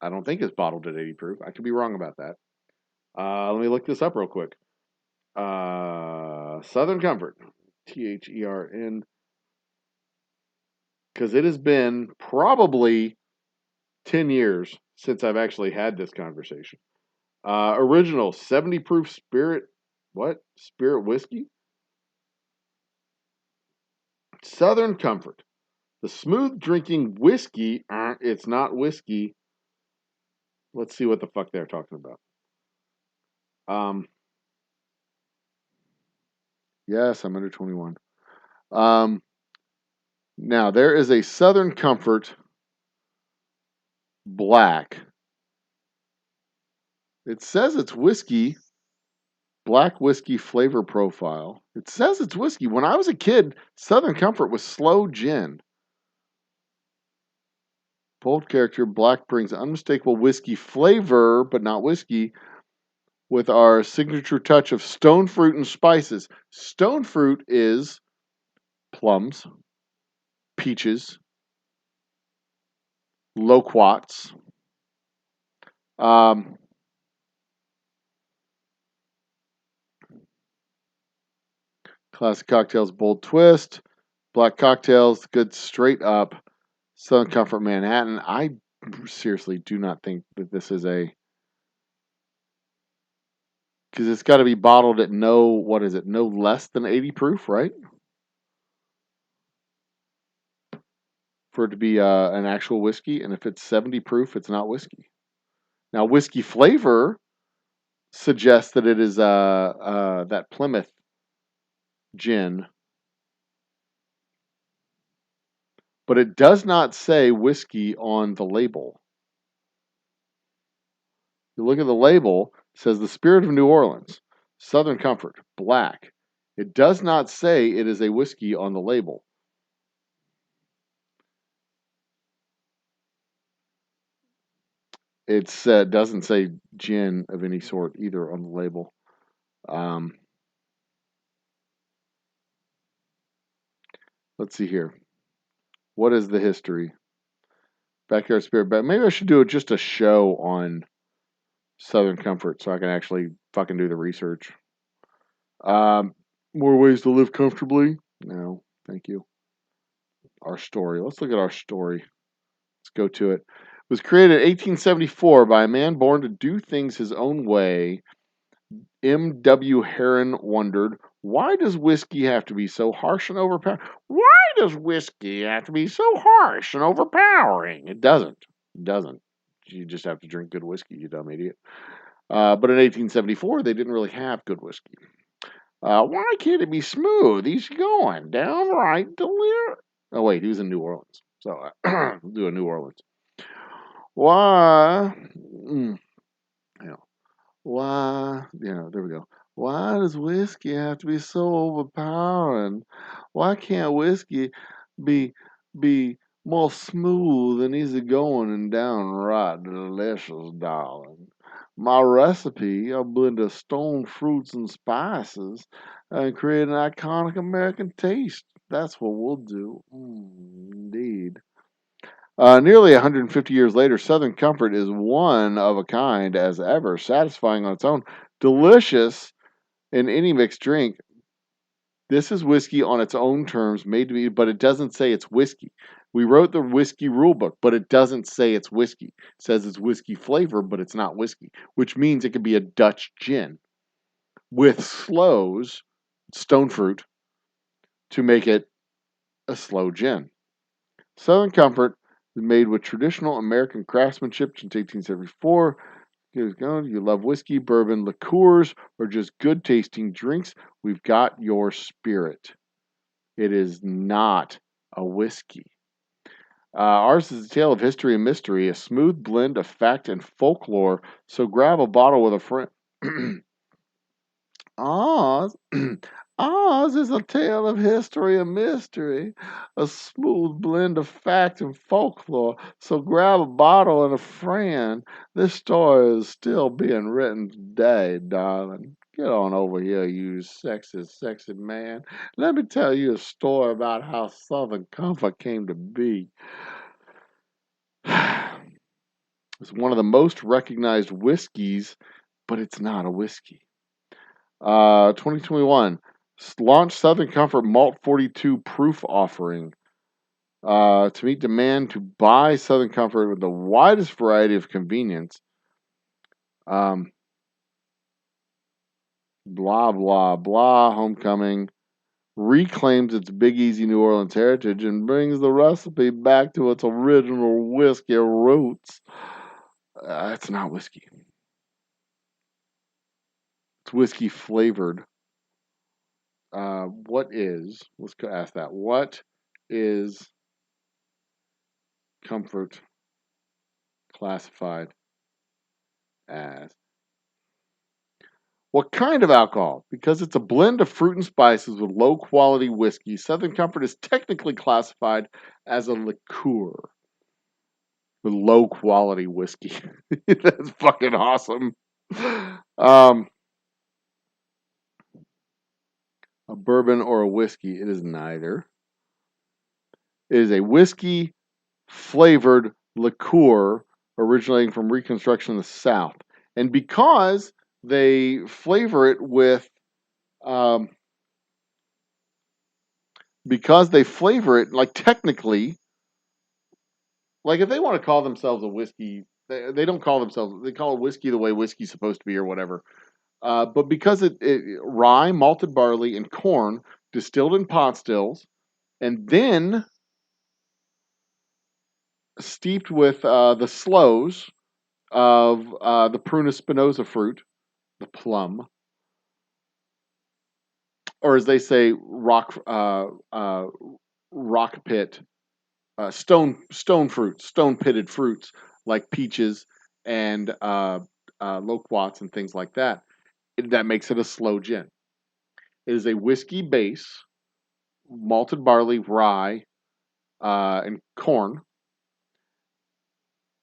I don't think it's bottled at 80 proof. I could be wrong about that. Let me look this up real quick. Southern Comfort, THERN, because it has been probably 10 years since I've actually had this conversation. Original 70 proof spirit, what? Spirit whiskey? Southern Comfort. The smooth drinking whiskey, it's not whiskey. Let's see what the fuck they're talking about. Yes, I'm under 21. Now, there is a Southern Comfort black. It says it's whiskey, black whiskey flavor profile. It says it's whiskey. When I was a kid, Southern Comfort was slow gin. Bold character, black brings unmistakable whiskey flavor, but not whiskey, with our signature touch of stone fruit and spices. Stone fruit is plums, peaches, loquats, um, classic cocktails, bold twist, black cocktails, good straight up, Southern Comfort Manhattan. I seriously do not think that this is because it's got to be bottled at no less than 80 proof, right? For it to be an actual whiskey, and if it's 70 proof, it's not whiskey. Now, whiskey flavor suggests that it is that Plymouth gin, but it does not say whiskey on the label. You look at the label, it says the Spirit of New Orleans, Southern Comfort, black. It does not say it is a whiskey on the label. It doesn't say gin of any sort either on the label. Let's see here. What is the history? Backyard Spirit. But maybe I should do just a show on Southern Comfort so I can actually fucking do the research. More ways to live comfortably? No, thank you. Our story. Let's look at our story. Let's go to it. It was created in 1874 by a man born to do things his own way. M.W. Heron wondered, Why does whiskey have to be so harsh and overpowering? Why does whiskey have to be so harsh and overpowering? It doesn't. It doesn't. You just have to drink good whiskey, you dumb idiot. But in 1874, they didn't really have good whiskey. Why can't it be smooth, easy going, downright delirious? Oh, wait, he was in New Orleans. So, we'll do a New Orleans. Why? Yeah. Why? Yeah, there we go. Why does whiskey have to be so overpowering? Why can't whiskey be be more smooth and easygoing and downright delicious, darling? My recipe, a blend of stone fruits and spices, and create an iconic American taste. That's what we'll do. Indeed. Nearly 150 years later, Southern Comfort is one of a kind as ever, satisfying on its own, delicious in any mixed drink. This is whiskey on its own terms, made to be, but it doesn't say it's whiskey. We wrote the whiskey rule book, but it doesn't say it's whiskey. It says it's whiskey flavor, but it's not whiskey, which means it could be a Dutch gin with sloes, stone fruit, to make it a slow gin. Southern Comfort is made with traditional American craftsmanship since 1874. You love whiskey, bourbon, liqueurs, or just good tasting drinks? We've got your spirit. It is not a whiskey. Ours is a tale of history and mystery, a smooth blend of fact and folklore. So grab a bottle with a friend. Oz, Oz is a tale of history and mystery, a smooth blend of fact and folklore. So grab a bottle and a friend. This story is still being written today, darling. Get on over here, you sexy, sexy man. Let me tell you a story about how Southern Comfort came to be. It's one of the most recognized whiskeys, but it's not a whiskey. 2021 launched Southern Comfort Malt 42 proof offering to meet demand to buy Southern Comfort with the widest variety of convenience. Blah blah blah. Homecoming reclaims its Big Easy New Orleans heritage and brings the recipe back to its original whiskey roots. It's not whiskey. It's whiskey flavored. Let's ask that. What is comfort classified as? What kind of alcohol? Because it's a blend of fruit and spices with low quality whiskey, Southern Comfort is technically classified as a liqueur with low quality whiskey. That's fucking awesome. A bourbon or a whiskey? It is neither. It is a whiskey flavored liqueur originating from Reconstruction in the South. And because they flavor it with, like technically, like if they want to call themselves a whiskey, they don't call themselves, they call it whiskey the way whiskey's supposed to be or whatever. But because rye, malted barley, and corn distilled in pot stills, and then steeped with the sloes of the Prunus spinosa fruit, the plum, or as they say, rock pit, stone fruits, stone pitted fruits like peaches and loquats and things like that. That makes it a slow gin. It is a whiskey base, malted barley, rye, and corn,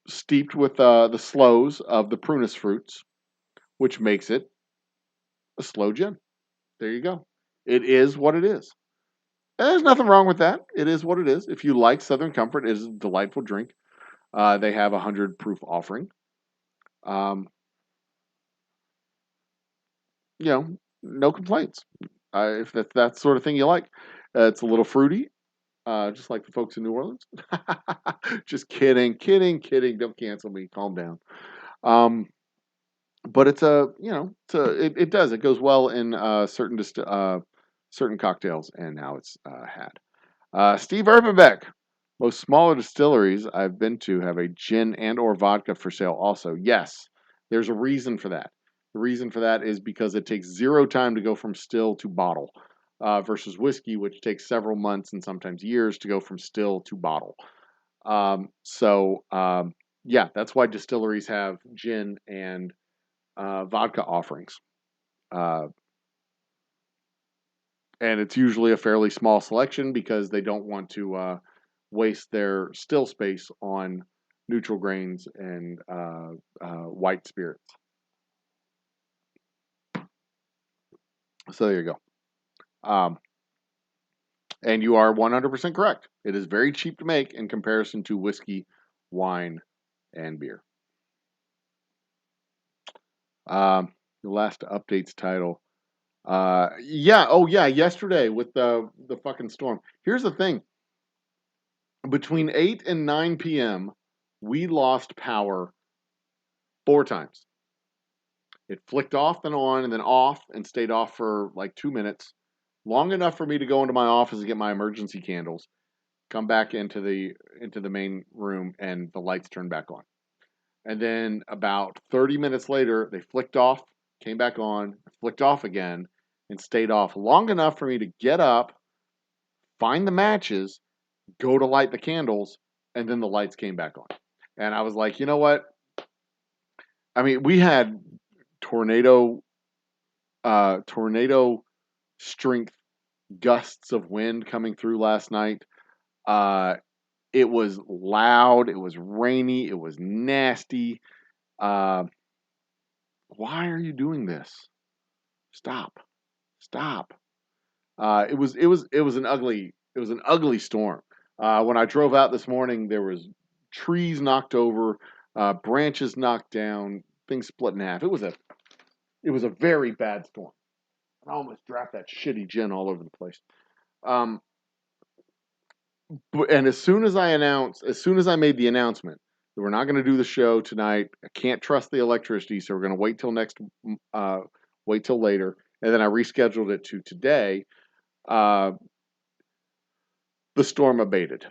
steeped with the sloes of the prunus fruits, which makes it a slow gin. There you go. It is what it is. And there's nothing wrong with that. It is what it is. If you like Southern Comfort, it is a delightful drink. They have a 100 proof offering. No complaints. If that's that sort of thing you like, it's a little fruity, just like the folks in New Orleans. Just kidding, kidding, kidding. Don't cancel me. Calm down. But it's it does. It goes well in certain certain cocktails and how it's had. Steve Erpenbeck. Most smaller distilleries I've been to have a gin and or vodka for sale also. Yes, there's a reason for that. The reason for that is because it takes zero time to go from still to bottle versus whiskey, which takes several months and sometimes years to go from still to bottle. Yeah, that's why distilleries have gin and vodka offerings. And it's usually a fairly small selection because they don't want to waste their still space on neutral grains and white spirits. So there you go. And you are 100% correct. It is very cheap to make in comparison to whiskey, wine, and beer. The last updates title. Yesterday with the fucking storm. Here's the thing. Between 8 and 9 p.m., we lost power 4 times. It flicked off, then on, and then off, and stayed off for like 2 minutes. Long enough for me to go into my office and get my emergency candles, come back into the main room, and the lights turned back on. And then about 30 minutes later, they flicked off, came back on, flicked off again, and stayed off long enough for me to get up, find the matches, go to light the candles, and then the lights came back on. And I was like, you know what? I mean, we had tornado strength gusts of wind coming through last night. It was loud. It was rainy. It was nasty. Why are you doing this? Stop. It was an ugly storm. When I drove out this morning, there was trees knocked over, branches knocked down, things split in half. It was a very bad storm. I almost dropped that shitty gin all over the place. And as soon as I made the announcement that we're not going to do the show tonight, I can't trust the electricity, so we're going to wait till later, and then I rescheduled it to today. The storm abated.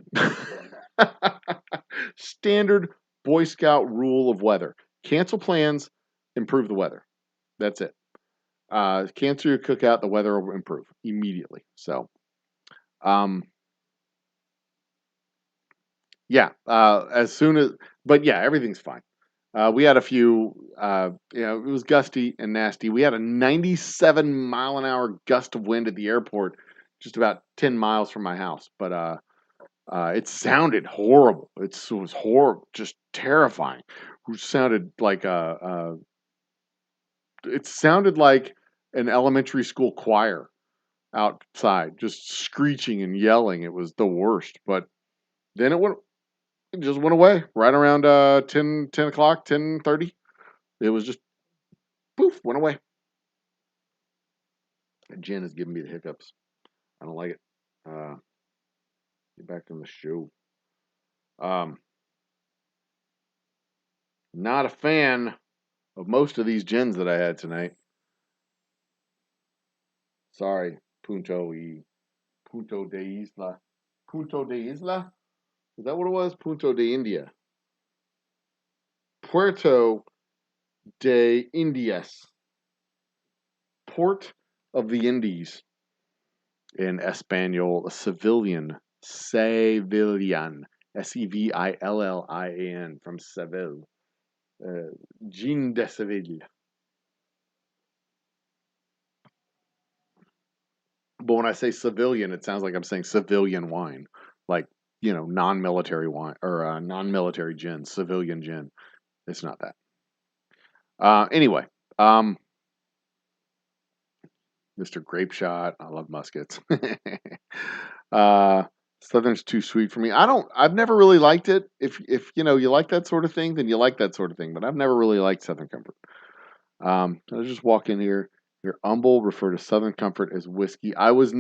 Standard Boy Scout rule of weather: cancel plans, improve the weather. That's it. Cancel your cookout, the weather will improve immediately. So, everything's fine. We had a few, it was gusty and nasty. We had a 97 mile an hour gust of wind at the airport, just about 10 miles from my house. But it sounded horrible. It was horrible, just terrifying. It sounded like an elementary school choir outside, just screeching and yelling. It was the worst. But then it just went away right around 10 o'clock, 10:30. It was just poof, went away. And Jen is giving me the hiccups. I don't like it. Get back to the show. Not a fan of most of these gins that I had tonight. Sorry, Punto de Isla. Punto de Isla? Is that what it was? Punto de India. Puerto de Indias. Port of the Indies. In Espanol, Sevillian. Sevillin. Sevillin from Seville. Gin de Seville. But when I say civilian, it sounds like I'm saying civilian wine. Like, non-military wine or non-military gin, civilian gin. It's not that. Anyway, Mr. Grape Shot. I love muskets. Southern's too sweet for me. I've never really liked it. If you like that sort of thing, then you like that sort of thing. But I've never really liked Southern Comfort. I'll just walk in here. Your Humble refer to Southern Comfort as whiskey. I was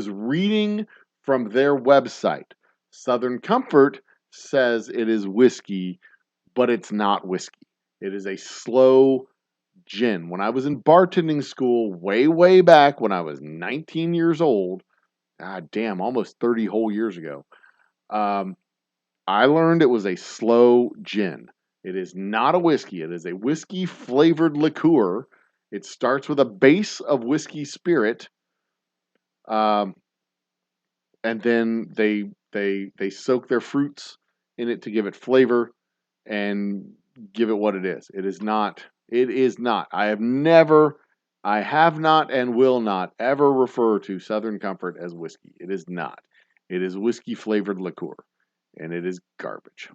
reading from their website. Southern Comfort says it is whiskey, but it's not whiskey. It is a slow gin. When I was in bartending school, way back when I was 19 years old, god damn, almost 30 whole years ago, um, I learned it was a slow gin. It is not a whiskey. It is a whiskey flavored liqueur. It starts with a base of whiskey spirit, um, and then they soak their fruits in it to give it flavor and give it what it is. It is not. It is not. I have not, and will not ever refer to Southern Comfort as whiskey. It is not. It is whiskey flavored liqueur, and it is garbage.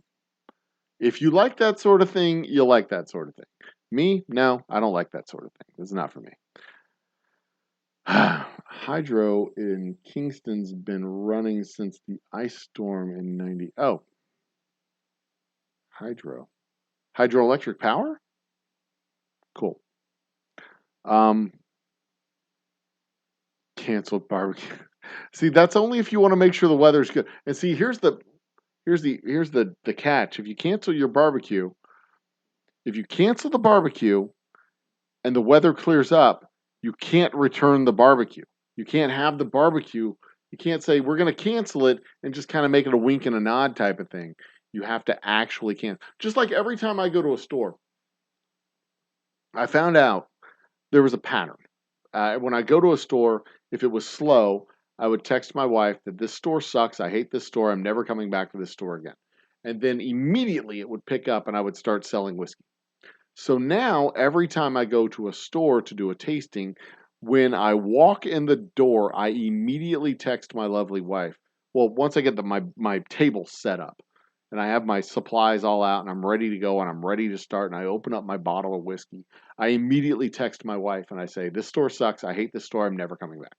If you like that sort of thing, you'll like that sort of thing. Me, no, I don't like that sort of thing. It's not for me. Hydro in Kingston's been running since the ice storm in 90. Oh, hydro. Hydroelectric power? Cool. Um, Canceled barbecue. See, that's only if you want to make sure the weather's good. And see, here's the catch. If you cancel your barbecue, if you cancel the barbecue and the weather clears up, you can't return the barbecue. You can't have the barbecue. You can't say we're going to cancel it and just kind of make it a wink and a nod type of thing. You have to actually cancel. Just like every time I go to a store, I found out there was a pattern. When I go to a store, if it was slow, I would text my wife that this store sucks. I hate this store. I'm never coming back to this store again. And then immediately it would pick up and I would start selling whiskey. So now every time I go to a store to do a tasting, when I walk in the door, I immediately text my lovely wife. Well, once I get my table set up and I have my supplies all out and I'm ready to go and I'm ready to start and I open up my bottle of whiskey, I immediately text my wife and I say, "This store sucks. I hate this store. I'm never coming back."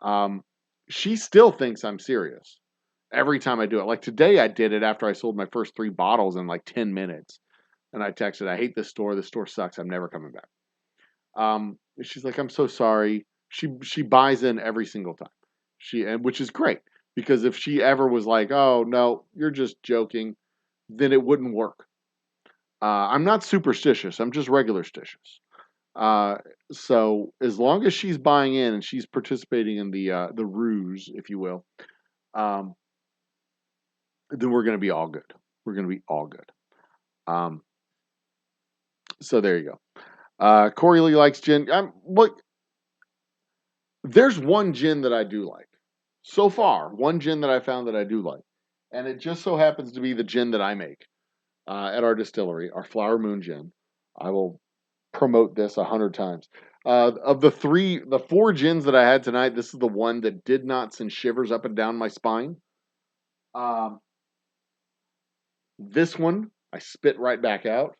Um, she still thinks I'm serious every time I do it. Like today, I did it after I sold my first 3 bottles in like 10 minutes. And I texted, "I hate this store. This store sucks. I'm never coming back." She's like, "I'm so sorry." She buys in every single time. Which is great because if she ever was like, "Oh no, you're just joking," then it wouldn't work. I'm not superstitious. I'm just regular stitious. Uh, so as long as she's buying in and she's participating in the ruse, if you will, um, then we're going to be all good. We're going to be all good. Um, so there you go. Corey Lee likes gin. Look, there's one gin that I do like. So far, one gin that I found that I do like. And it just so happens to be the gin that I make at our distillery, our Flower Moon gin. I will promote this 100 times. Of the 4 gins that I had tonight, this is the one that did not send shivers up and down my spine. Um, this one, I spit right back out.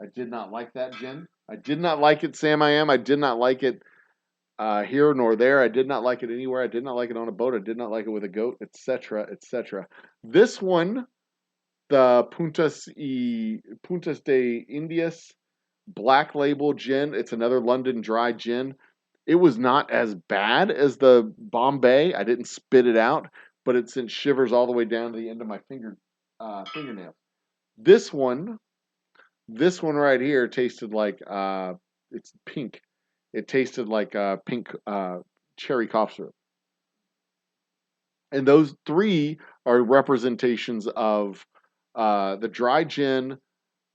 I did not like that gin. I did not like it, Sam I Am. I did not like it here nor there. I did not like it anywhere. I did not like it on a boat. I did not like it with a goat, etc., etc. This one, the Puntas de Indias Black Label gin. It's another London dry gin. It was not as bad as the Bombay. I didn't spit it out, but it sent shivers all the way down to the end of my fingernail. This one, this one right here tasted like it's pink. It tasted like pink cherry cough syrup. And those 3 are representations of the dry gin,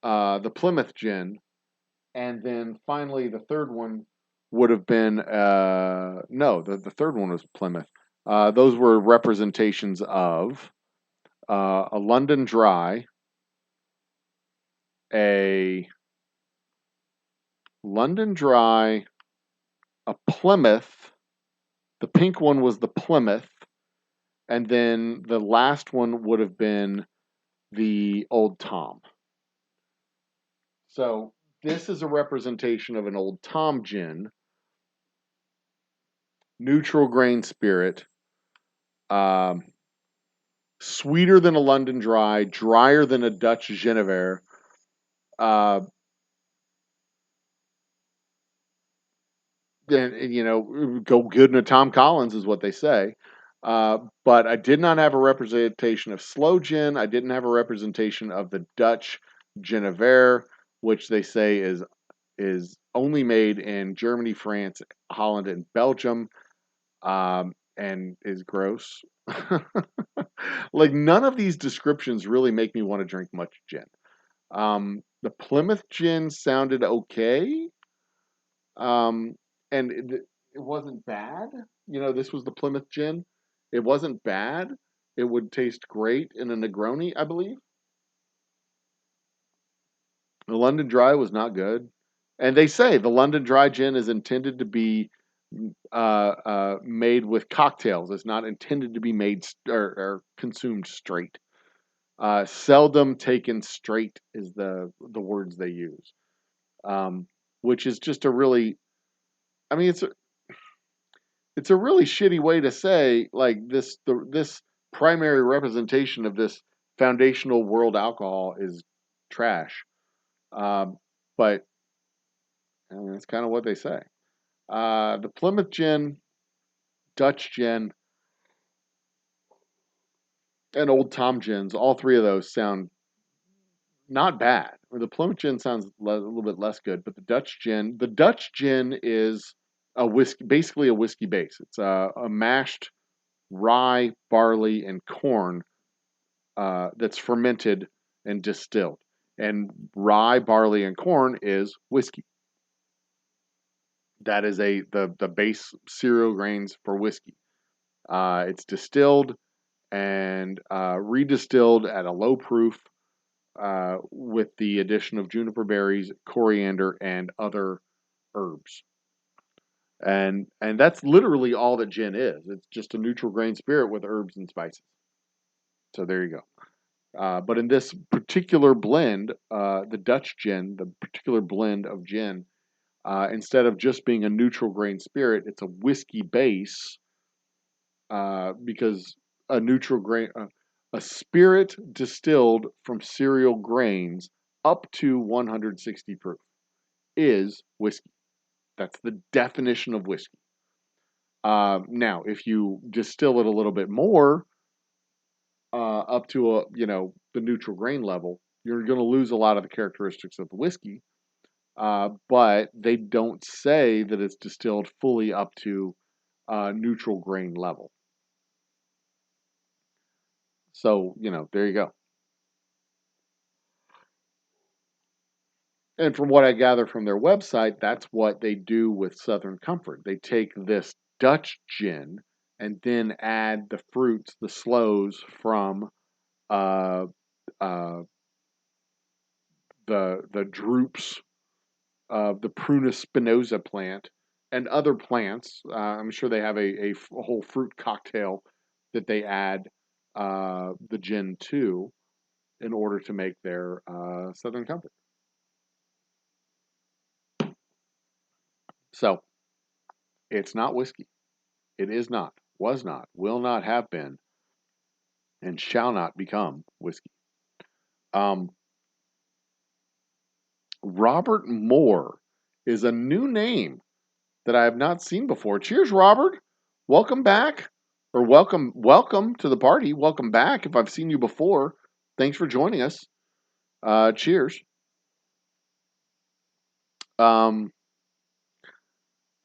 the Plymouth gin, and then finally the third one would have been no, the third one was Plymouth. Those were representations of a London Dry, a London Dry, a Plymouth. The pink one was the Plymouth, and then the last one would have been the Old Tom. So this is a representation of an Old Tom gin, neutral grain spirit, sweeter than a London Dry, drier than a Dutch Juniper. And you know, go good in a Tom Collins is what they say. But I did not have a representation of slow gin. I didn't have a representation of the Dutch Genever, which they say is is only made in Germany, France, Holland, and Belgium, and is gross. Like none of these descriptions really make me want to drink much gin. The Plymouth gin sounded okay, um, and it wasn't bad. You know, this was the Plymouth gin. It wasn't bad. It would taste great in a Negroni, I believe. The London Dry was not good. And they say the London Dry gin is intended to be made with cocktails. It's not intended to be made or consumed straight. Seldom taken straight is the words they use, which is just a really, I mean, it's a really shitty way to say like this primary representation of this foundational world alcohol is trash. Um, but I mean, that's kind of what they say. The Plymouth gin, Dutch gin, and Old Tom gins, all three of those sound not bad. Or the Plymouth gin sounds a little bit less good, but the Dutch gin is a whiskey, basically a whiskey base. It's a mashed rye, barley, and corn that's fermented and distilled. And rye, barley, and corn is whiskey. That is the base cereal grains for whiskey. It's distilled and redistilled at a low proof with the addition of juniper berries, coriander, and other herbs. And that's literally all that gin is. It's just a neutral grain spirit with herbs and spices. So there you go. But in this particular blend, the Dutch gin, the particular blend of gin, instead of just being a neutral grain spirit, it's a whiskey base because a neutral grain, a spirit distilled from cereal grains up to 160 proof is whiskey. That's the definition of whiskey. Now, if you distill it a little bit more, up to the neutral grain level, you're going to lose a lot of the characteristics of the whiskey. But they don't say that it's distilled fully up to neutral grain level. So, there you go. And from what I gather from their website, that's what they do with Southern Comfort. They take this Dutch gin and then add the fruits, the sloes from uh, uh, the drupes of the Prunus spinosa plant and other plants. I'm sure they have a whole fruit cocktail that they add the gin to in order to make their Southern Comfort. So it's not whiskey. It is not, was not, will not have been, and shall not become whiskey. Um, Robert Moore is a new name that I have not seen before. Cheers, Robert. Welcome back. Or welcome to the party. Welcome back. If I've seen you before, thanks for joining us. Cheers.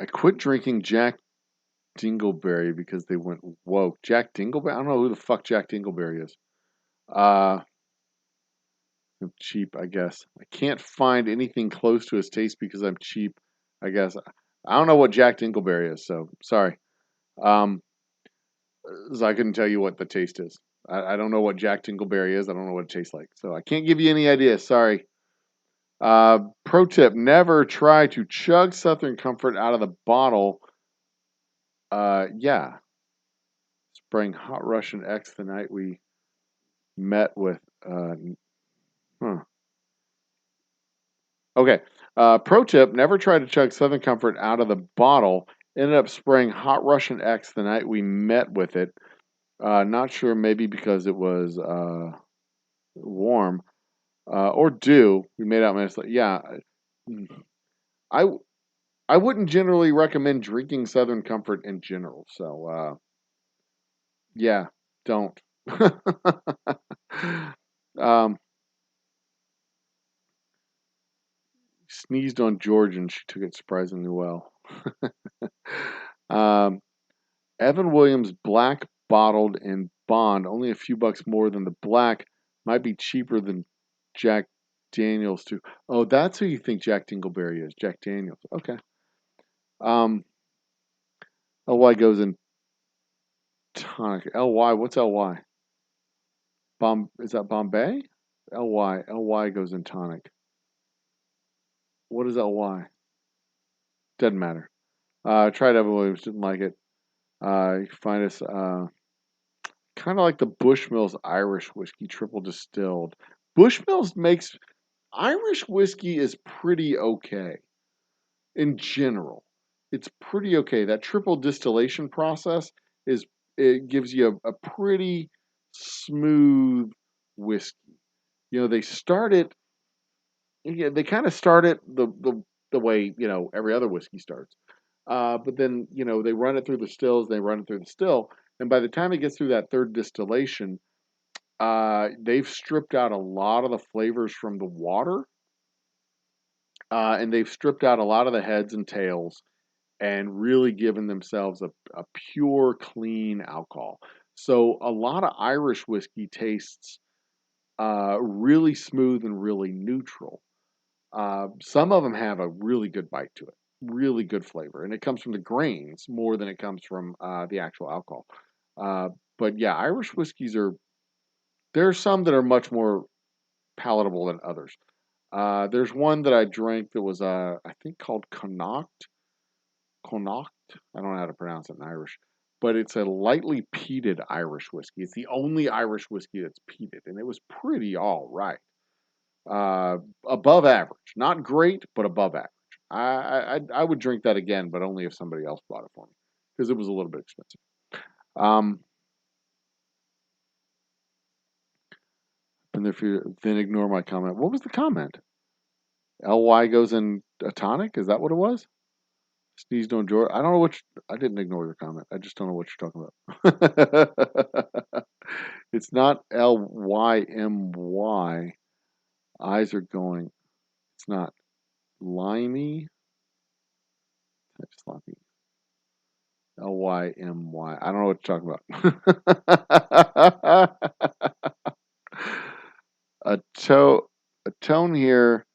I quit drinking Jack Dingleberry because they went woke. Jack Dingleberry? I don't know who the fuck Jack Dingleberry is. I'm cheap, I guess. I can't find anything close to his taste because I'm cheap, I guess. I don't know what Jack Dingleberry is, so sorry. So I couldn't tell you what the taste is. I don't know what Jack Dingleberry is. I don't know what it tastes like. So I can't give you any idea. Sorry. Pro tip, never try to chug Southern Comfort out of the bottle. Yeah. Spraying Hot Russian X the night we met with. Okay. Pro tip, never try to chug Southern Comfort out of the bottle. Ended up spraying Hot Russian X the night we met with it. Not sure, maybe because it was warm. Or dew. We made out minutes. Yeah. I I wouldn't generally recommend drinking Southern Comfort in general. So yeah, don't. um, sneezed on George and she took it surprisingly well. um, Evan Williams black bottled in bond, only a few bucks more than the black. Might be cheaper than Jack Daniels too. Oh, that's who you think Jack Dingleberry is. Jack Daniels. Okay. LY goes in tonic. LY, what's LY? Is that Bombay? LY goes in tonic. What is LY? Doesn't matter. Tried Evan Williams, didn't like it. You can find us kind of like the Bushmills Irish whiskey triple distilled. Bushmills makes Irish whiskey is pretty okay in general. It's pretty okay. That triple distillation process it gives you a pretty smooth whiskey. They start it. They kind of start it the way every other whiskey starts. But then they run it through the stills. They run it through the still, and by the time it gets through that third distillation, they've stripped out a lot of the flavors from the water, and they've stripped out a lot of the heads and tails, and really given themselves a pure, clean alcohol. So a lot of Irish whiskey tastes really smooth and really neutral. Some of them have a really good bite to it, really good flavor, and it comes from the grains more than it comes from the actual alcohol. But yeah, Irish whiskeys there are some that are much more palatable than others. There's one that I drank that was I think called Connacht. Connacht. I don't know how to pronounce it in Irish, but it's a lightly peated Irish whiskey. It's the only Irish whiskey that's peated, and it was pretty all right. Above average, not great, but above average. I would drink that again, but only if somebody else bought it for me because it was a little bit expensive. And if you then ignore my comment, what was the comment? LY goes in a tonic. Is that what it was? Sneezed on George. I don't know I didn't ignore your comment. I just don't know what you're talking about. It's not LYMY. Eyes are going. It's not limey. Type sloppy. LYMY. I don't know what you're talking about. a tone here.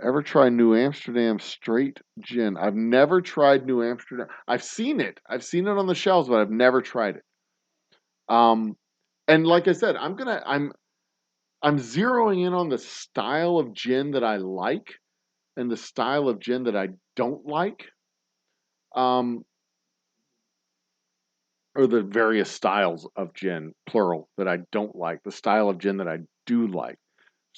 Ever try New Amsterdam straight gin? I've never tried New Amsterdam. I've seen it. I've seen it on the shelves, but I've never tried it. And like I said, I'm zeroing in on the style of gin that I like and the style of gin that I don't like. Or the various styles of gin, plural, that I don't like, the style of gin that I do like.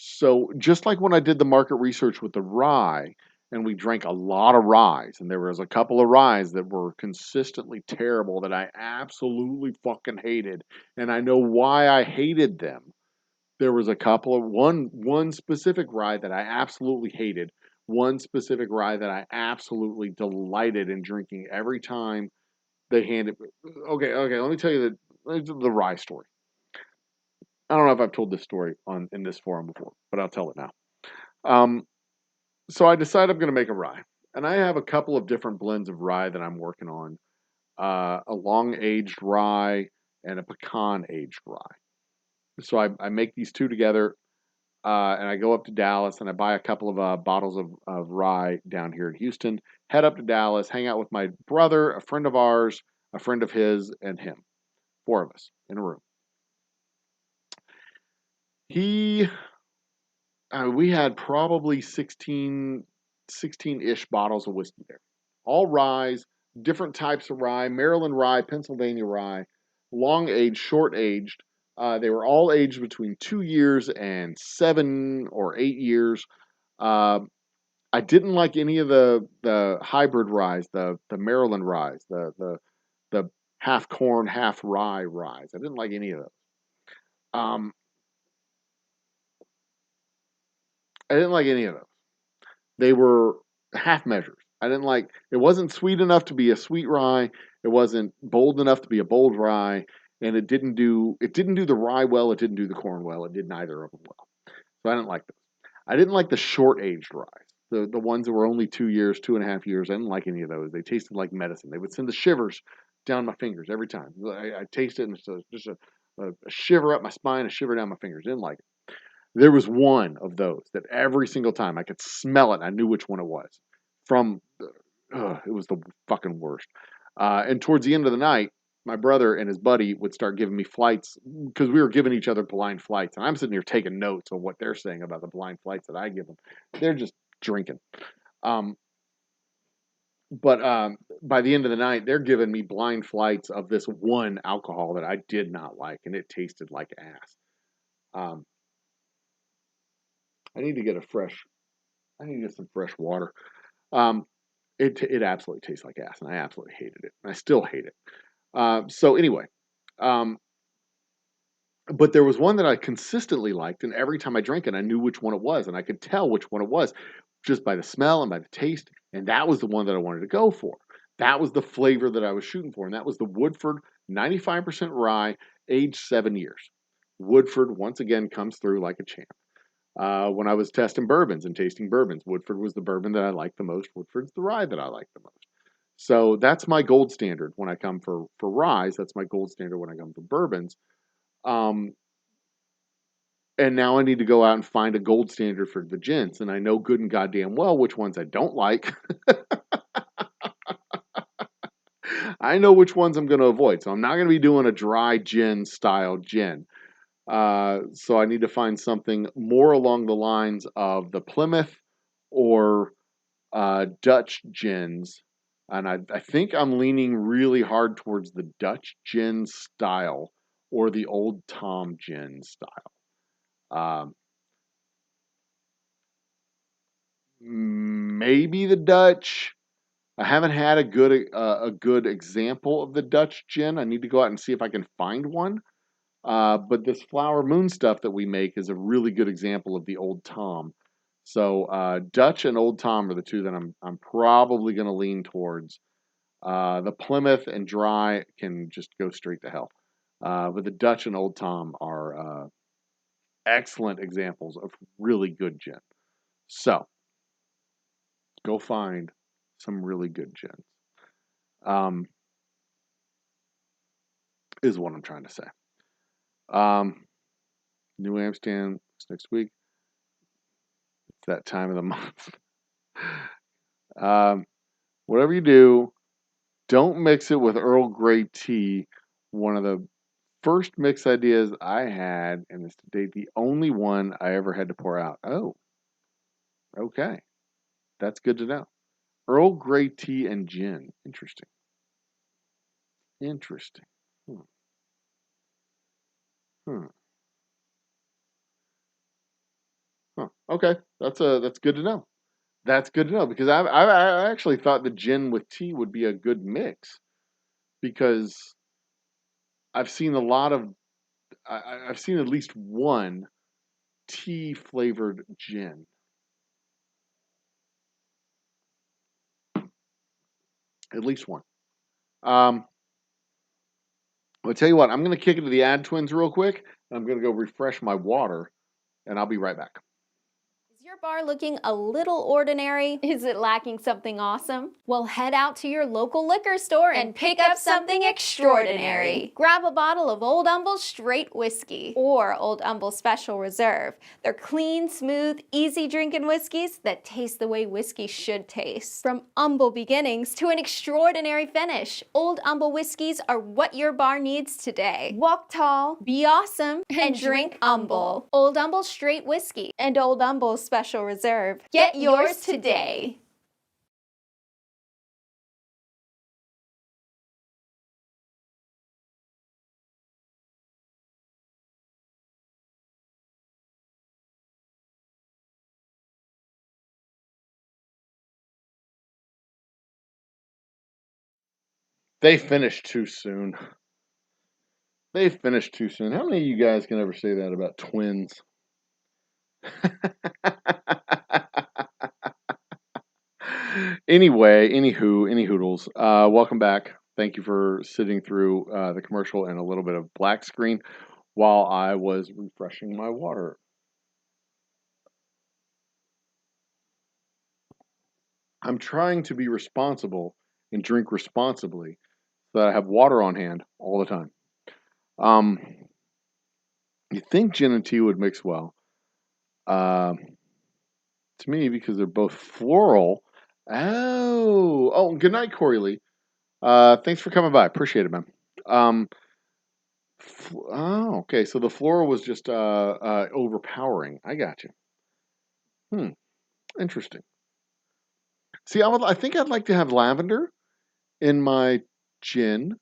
So just like when I did the market research with the rye, and we drank a lot of ryes, and there was a couple of ryes that were consistently terrible that I absolutely fucking hated, and I know why I hated them. There was a couple of one specific rye that I absolutely hated, one specific rye that I absolutely delighted in drinking every time they handed. Okay, let me tell you the rye story. I don't know if I've told this story in this forum before, but I'll tell it now. So I decided I'm going to make a rye, and I have a couple of different blends of rye that I'm working on. A long aged rye and a pecan aged rye. So I make these two together, and I go up to Dallas and I buy a couple of bottles of rye down here in Houston. Head up to Dallas, hang out with my brother, a friend of ours, a friend of his, and him. 4 of us in a room. We had probably 16-ish bottles of whiskey there. All ryes, different types of rye, Maryland rye, Pennsylvania rye, long aged, short aged. They were all aged between 2 years and 7 or 8 years. I didn't like any of the hybrid ryes, the Maryland ryes, the half corn, half rye ryes. I didn't like any of those. I didn't like any of those. They were half measures. It wasn't sweet enough to be a sweet rye. It wasn't bold enough to be a bold rye. And it didn't do the rye well. It didn't do the corn well. It did neither of them well. So I didn't like those. I didn't like the short aged ryes. The ones that were only 2 years, 2.5 years. I didn't like any of those. They tasted like medicine. They would send the shivers down my fingers every time. I tasted it, and it's just a shiver up my spine, a shiver down my fingers. Didn't like it. There was one of those that every single time I could smell it, and I knew which one it was. It was the fucking worst. And towards the end of the night, my brother and his buddy would start giving me flights because we were giving each other blind flights. And I'm sitting here taking notes on what they're saying about the blind flights that I give them. They're just drinking. But by the end of the night, they're giving me blind flights of this one alcohol that I did not like, and it tasted like ass. I need to get some fresh water. It absolutely tastes like ass, and I absolutely hated it. And I still hate it. So anyway, but there was one that I consistently liked, and every time I drank it, I knew which one it was, and I could tell which one it was just by the smell and by the taste, and that was the one that I wanted to go for. That was the flavor that I was shooting for, and that was the Woodford 95% rye, aged 7 years. Woodford, once again, comes through like a champ. When I was testing bourbons and tasting bourbons, Woodford was the bourbon that I liked the most. Woodford's the rye that I like the most. So that's my gold standard when I come for ryes. That's my gold standard when I come for bourbons. And now I need to go out and find a gold standard for the gins. And I know good and goddamn well which ones I don't like. I know which ones I'm going to avoid. So I'm not going to be doing a dry gin style gin. So I need to find something more along the lines of the Plymouth or Dutch gins. And I think I'm leaning really hard towards the Dutch gin style or the Old Tom gin style. Maybe the Dutch. I haven't had a good example of the Dutch gin. I need to go out and see if I can find one. But this Flower Moon stuff that we make is a really good example of the Old Tom. So Dutch and Old Tom are the two that I'm probably going to lean towards. The Plymouth and Dry can just go straight to hell. But the Dutch and Old Tom are excellent examples of really good gin. So go find some really good gins. Is what I'm trying to say. New Amsterdam next week. It's that time of the month. Whatever you do, don't mix it with Earl Grey tea. One of the first mix ideas I had, and it's to date the only one I ever had to pour out. Oh, okay. That's good to know. Earl Grey tea and gin. Interesting. Huh. Okay, that's good to know. That's good to know because I actually thought the gin with tea would be a good mix because I've seen a lot of I've seen at least one tea flavored gin. At least one. I'll tell you what, I'm going to kick it to the ad twins real quick. I'm going to go refresh my water, and I'll be right back. Is your bar looking a little ordinary? Is it lacking something awesome? Well, head out to your local liquor store and pick up something extraordinary. Grab a bottle of Old Humble Straight Whiskey or Old Humble Special Reserve. They're clean, smooth, easy drinking whiskeys that taste the way whiskey should taste. From humble beginnings to an extraordinary finish, Old Humble whiskeys are what your bar needs today. Walk tall, be awesome, and drink humble. Old Humble Straight Whiskey and Old Humble Special Reserve. Get yours today. They finished too soon. They finished too soon. How many of you guys can ever say that about twins? Anyway, any hoodles. Welcome back. Thank you for sitting through the commercial and a little bit of black screen while I was refreshing my water. I'm trying to be responsible and drink responsibly so that I have water on hand all the time. Um, you think gin and tea would mix well? Uh, to me, because they're both floral. Oh, good night, Corey Lee. Thanks for coming by. Appreciate it, man. Um, okay. So the floral was just overpowering. I got you. Hmm. Interesting. See, I think I'd like to have lavender in my gin.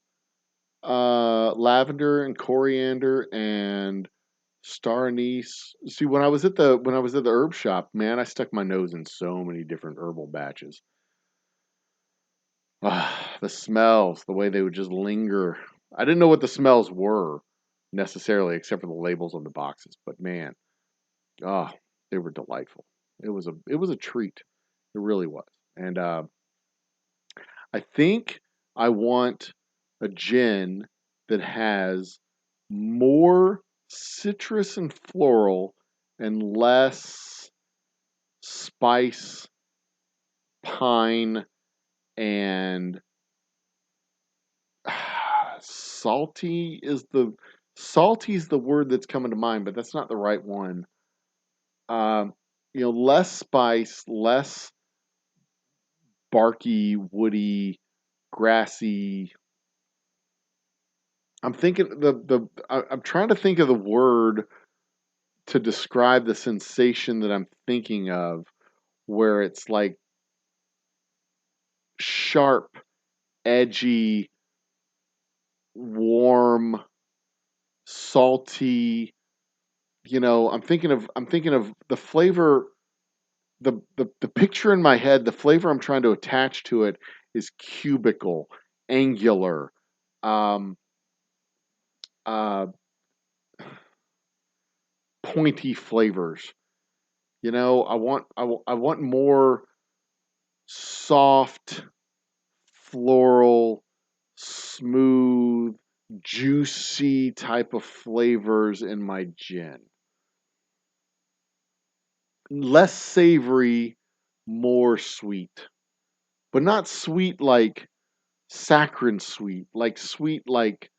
Lavender and coriander and star anise. See, when I was at the herb shop, man, I stuck my nose in so many different herbal batches. Ah, the smells, the way they would just linger. I didn't know what the smells were necessarily, except for the labels on the boxes. But man, ah, they were delightful. It was a treat. It really was. And I think I want a gin that has more citrus and floral and less spice, pine, and salty is the word that's coming to mind, but that's not the right one. Um, less spice, less barky, woody, grassy. I'm trying to think of the word to describe the sensation that I'm thinking of, where it's like sharp, edgy, warm, salty. I'm thinking of the flavor, the picture in my head, the flavor I'm trying to attach to it is cubical, angular, um, uh, pointy flavors. I want more soft, floral, smooth, juicy type of flavors in my gin. Less savory, more sweet. But not sweet like saccharine sweet, like sweet like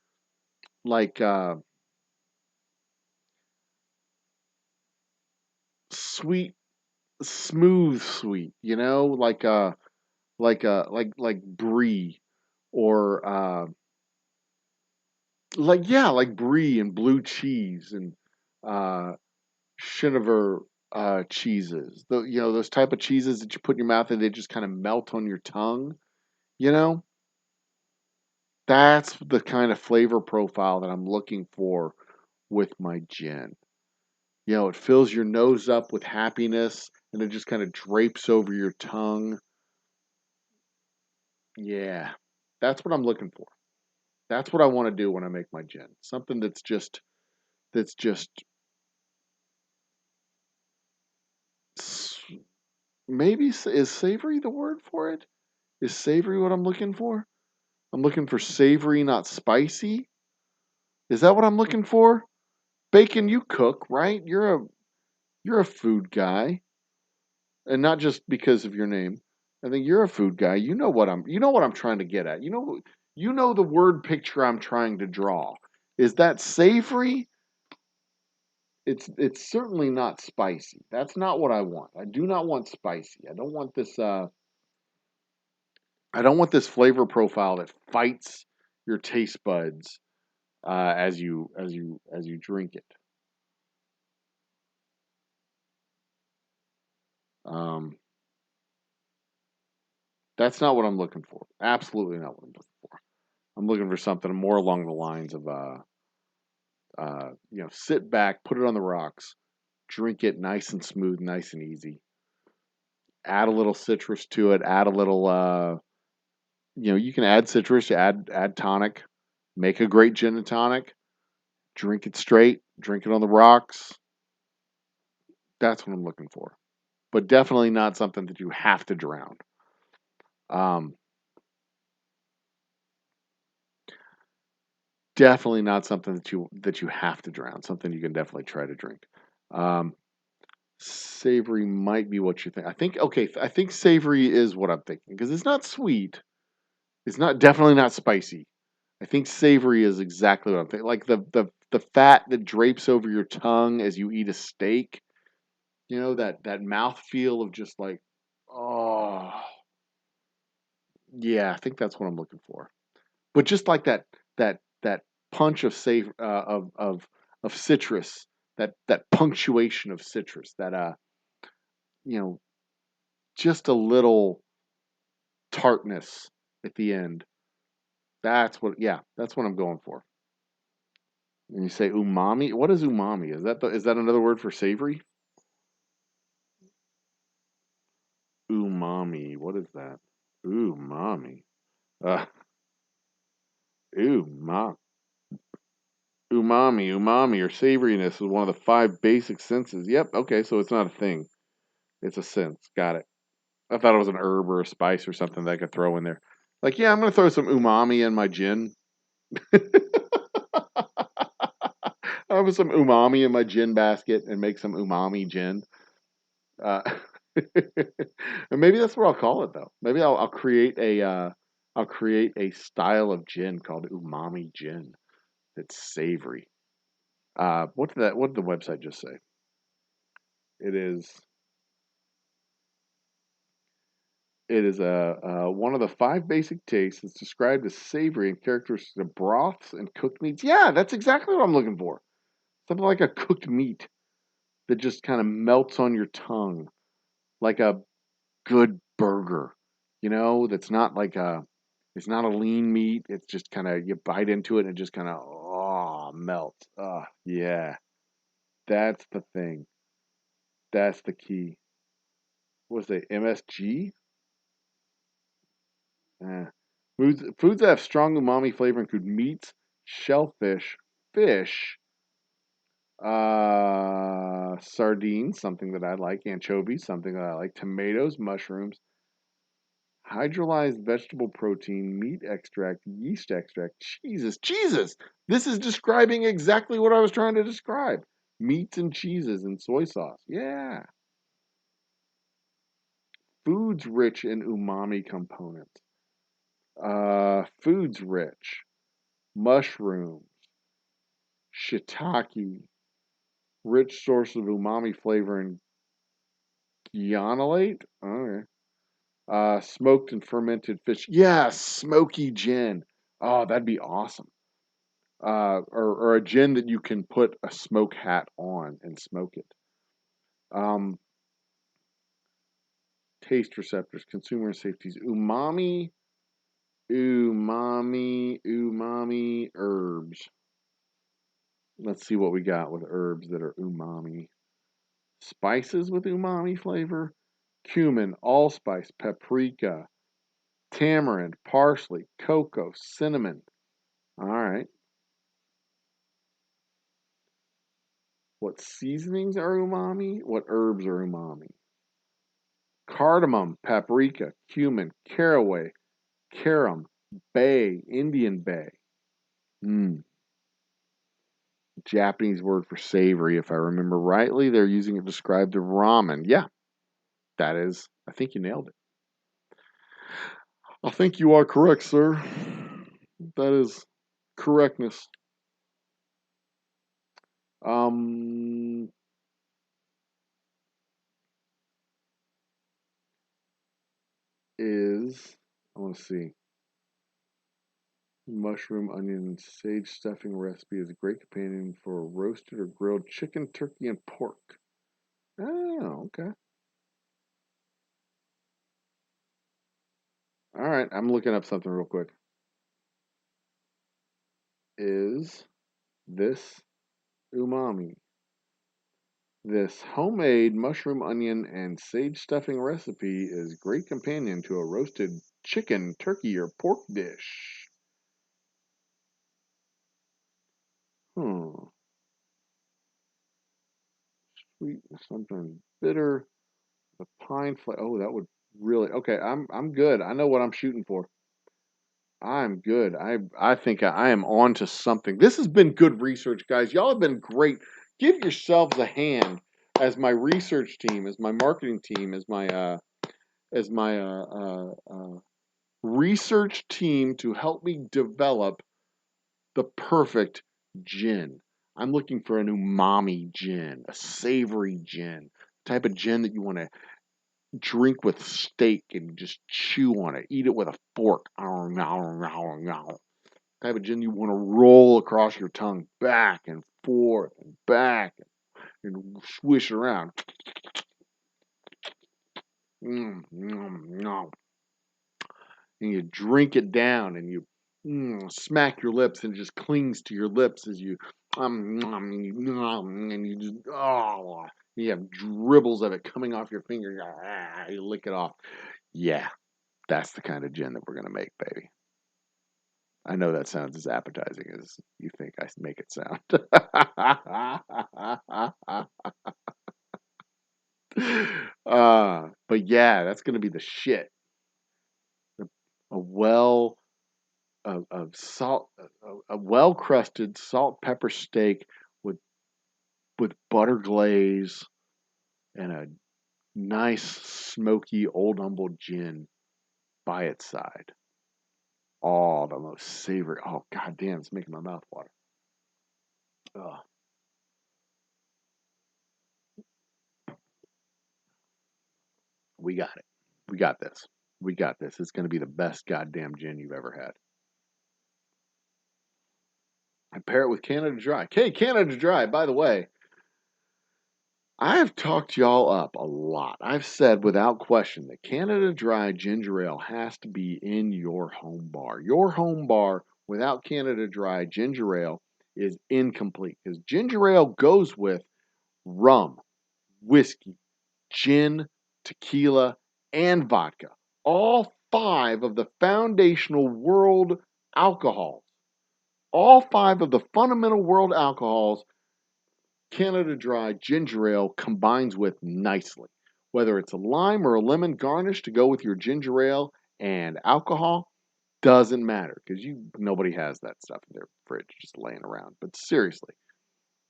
sweet smooth sweet, like brie or like brie and blue cheese and uh Juniper cheeses. Those type of cheeses that you put in your mouth and they just kind of melt on your tongue, you know? That's the kind of flavor profile that I'm looking for with my gin. It fills your nose up with happiness and it just kind of drapes over your tongue. Yeah. That's what I'm looking for. That's what I want to do when I make my gin. Something that's just s- maybe is savory the word for it? Is savory what I'm looking for? I'm looking for savory, not spicy. Is that what I'm looking for? Bacon, you cook, right? You're a food guy, and not just because of your name. I think you're a food guy. You know what I'm trying to get at. You know the word picture I'm trying to draw. Is that savory? It's certainly not spicy. That's not what I want. I do not want spicy. I don't want this flavor profile that fights your taste buds as you drink it. Um, that's not what I'm looking for. Absolutely not what I'm looking for. I'm looking for something more along the lines of sit back, put it on the rocks, drink it nice and smooth, nice and easy. Add a little citrus to it. Add a little, you can add citrus, add tonic, make a great gin and tonic. Drink it straight. Drink it on the rocks. That's what I'm looking for. But definitely not something that you have to drown. Um, Definitely not something that you have to drown. Something you can definitely try to drink. Um, Savory might be what you think. Okay, I think savory is what I'm thinking because it's not sweet. It's not definitely not spicy. I think savory is exactly what I'm thinking. Like the fat that drapes over your tongue as you eat a steak. You know, that mouth feel of just like, oh, yeah, I think that's what I'm looking for. But just like that punch of of citrus, that punctuation of citrus, that you know, just a little tartness at the end. That's what I'm going for. And you say umami. What is umami? Is that another word for savory? Umami. What is that? Umami. Uh, umami. Umami, or savoriness is one of the five basic senses. Yep. Okay, so it's not a thing. It's a sense. Got it. I thought it was an herb or a spice or something that I could throw in there. Like, yeah, I'm gonna throw some umami in my gin. I have some umami in my gin basket and make some umami gin. Uh, and maybe that's what I'll call it though. Maybe I'll create a style of gin called umami gin that's savory. What did the website just say? It is it is one of the five basic tastes. It's described as savory and characteristic of broths and cooked meats. Yeah, that's exactly what I'm looking for. Something like a cooked meat that just kind of melts on your tongue, like a good burger. You know, that's not like a it's not a lean meat. It's just kind of you bite into it and it just kind of melts. Oh, yeah. That's the thing. That's the key. What was it? MSG? Eh. Foods that have strong umami flavor include meats, shellfish, fish, sardines, something that I like, anchovies, something that I like, tomatoes, mushrooms, hydrolyzed vegetable protein, meat extract, yeast extract. Jesus. This is describing exactly what I was trying to describe. Meats and cheeses and soy sauce. Yeah. Foods rich in umami components. Foods rich. Mushrooms, shiitake, rich source of umami flavor and gyanolate. Okay. Smoked and fermented fish. Yeah, smoky gin. Oh, that'd be awesome. Or a gin that you can put a smoke hat on and smoke it. Um, taste receptors, consumer safeties, umami herbs. Let's see what we got with herbs that are umami. Spices with umami flavor, cumin, allspice, paprika, tamarind, parsley, cocoa, cinnamon. All right. What seasonings are umami? What herbs are umami? Cardamom, paprika, cumin, caraway, carom, bay, Indian bay. Mm. Japanese word for savory, if I remember rightly. They're using it to describe the ramen. Yeah, that is, I think you nailed it. I think you are correct, sir. That is correctness. Um, I want to see. Mushroom, onion, and sage stuffing recipe is a great companion for roasted or grilled chicken, turkey, and pork. Oh, okay. All right, I'm looking up something real quick. Is this umami? This homemade mushroom, onion, and sage stuffing recipe is a great companion to a roasted chicken, turkey, or pork dish. Hmm. Sweet, something bitter, the pine flavor. Oh, that would really okay. I'm good. I know what I'm shooting for. I'm good. I think I am on to something. This has been good research, guys. Y'all have been great. Give yourselves a hand as my research team, as my marketing team, as my research team to help me develop the perfect gin. I'm looking for an umami gin, a savory gin, type of gin that you want to drink with steak and just chew on it, eat it with a fork. Type of gin you want to roll across your tongue, back and forth and back and swish around. And you drink it down and you smack your lips and it just clings to your lips as you and you just you have dribbles of it coming off your fingers. You lick it off. Yeah, that's the kind of gin that we're gonna make, baby. I know that sounds as appetizing as you think I make it sound. But yeah, that's gonna be the shit. A well of salt, a well crusted salt pepper steak with butter glaze and a nice smoky old humble gin by its side. Oh, the most savory. Oh, goddamn, it's making my mouth water. Oh, we got it. We got this. We got this. It's going to be the best goddamn gin you've ever had. I pair it with Canada Dry. Okay, Canada Dry, by the way, I have talked y'all up a lot. I've said without question that Canada Dry ginger ale has to be in your home bar. Your home bar without Canada Dry ginger ale is incomplete because ginger ale goes with rum, whiskey, gin, tequila, and vodka. All five of the foundational world alcohols. All five of the fundamental world alcohols Canada Dry ginger ale combines with nicely. Whether it's a lime or a lemon garnish to go with your ginger ale and alcohol, doesn't matter because nobody has that stuff in their fridge just laying around. But seriously,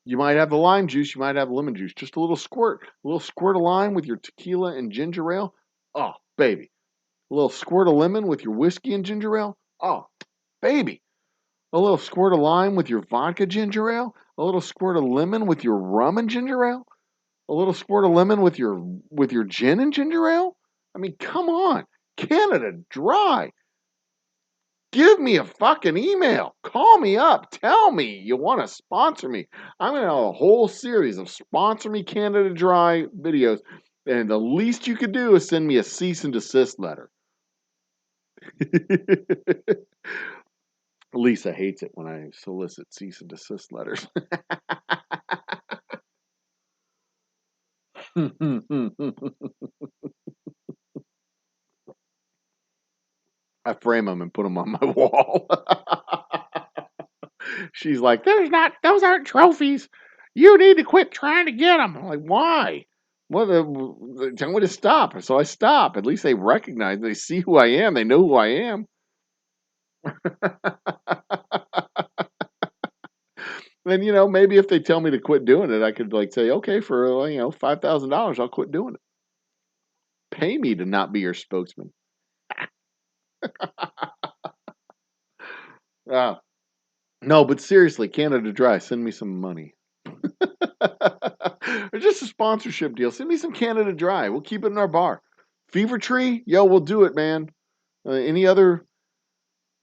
you might have the lime juice, you might have lemon juice, just a little squirt of lime with your tequila and ginger ale. Oh, baby. A little squirt of lemon with your whiskey and ginger ale. Oh, baby. A little squirt of lime with your vodka ginger ale. A little squirt of lemon with your rum and ginger ale. A little squirt of lemon with your gin and ginger ale. I mean, come on. Canada Dry. Give me a fucking email. Call me up. Tell me you want to sponsor me. I'm going to have a whole series of Sponsor Me Canada Dry videos. And the least you could do is send me a cease and desist letter. Lisa hates it when I solicit cease and desist letters. I frame them and put them on my wall. She's like, those aren't trophies. You need to quit trying to get them. I'm like, why? Well, tell me to stop. So I stop. At least they recognize, they see who I am. They know who I am. Then, maybe if they tell me to quit doing it, I could say, okay, for, $5,000, I'll quit doing it. Pay me to not be your spokesman. Uh, no, but seriously, Canada Dry, send me some money. Or just a sponsorship deal. Send me some Canada Dry. We'll keep it in our bar. Fever Tree, yo, we'll do it, man. Any other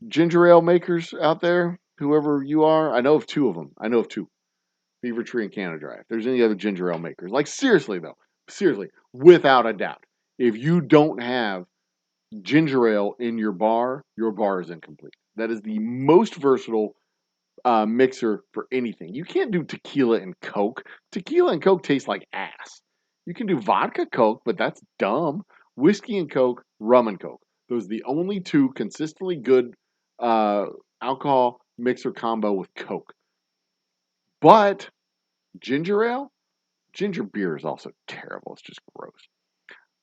ginger ale makers out there? Whoever you are, I know of two of them. I know of two. Fever Tree and Canada Dry. If there's any other ginger ale makers, seriously though, seriously, without a doubt, if you don't have ginger ale in your bar is incomplete. That is the most versatile mixer for anything. You can't do tequila and Coke. Tequila and Coke taste like ass. You can do vodka Coke, but that's dumb. Whiskey and Coke, rum and Coke. Those are the only two consistently good uh, alcohol mixer combo with Coke. But ginger ale, ginger beer is also terrible. It's just gross.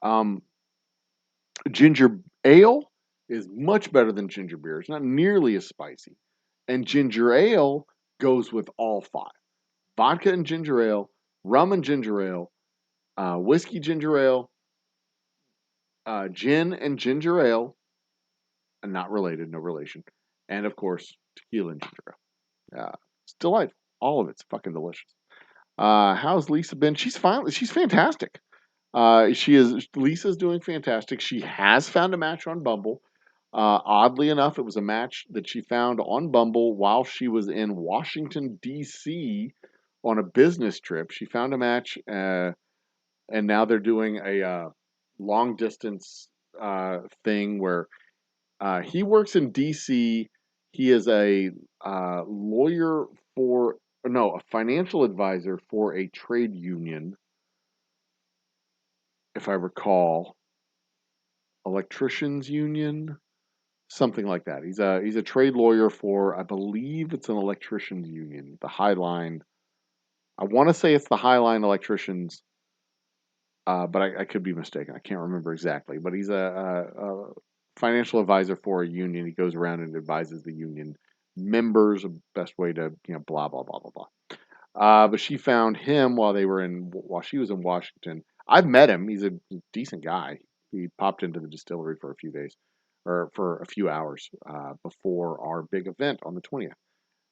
Um, Ginger ale is much better than ginger beer. It's not nearly as spicy. And ginger ale goes with all five. Vodka and ginger ale, rum and ginger ale, whiskey ginger ale, gin and ginger ale, and not related, no relation, and of course tequila and ginger ale. It's delightful. All of it's fucking delicious. How's Lisa been? She's fantastic. Lisa's doing fantastic. She has found a match on Bumble. Oddly enough, it was a match that she found on Bumble while she was in Washington, D.C. on a business trip. She found a match, and now they're doing a long distance thing where he works in D.C. He is a lawyer for, no, a financial advisor for a trade union, if I recall, electricians union, something like that. He's a trade lawyer for, I believe it's an electricians union, the Highline. I want to say it's the Highline Electricians, but I could be mistaken. I can't remember exactly. But he's a financial advisor for a union. He goes around and advises the union members the best way to, blah blah blah blah blah. But she found him while she was in Washington. I've met him. He's a decent guy. He popped into the distillery for a few days, or for a few hours before our big event on the 20th,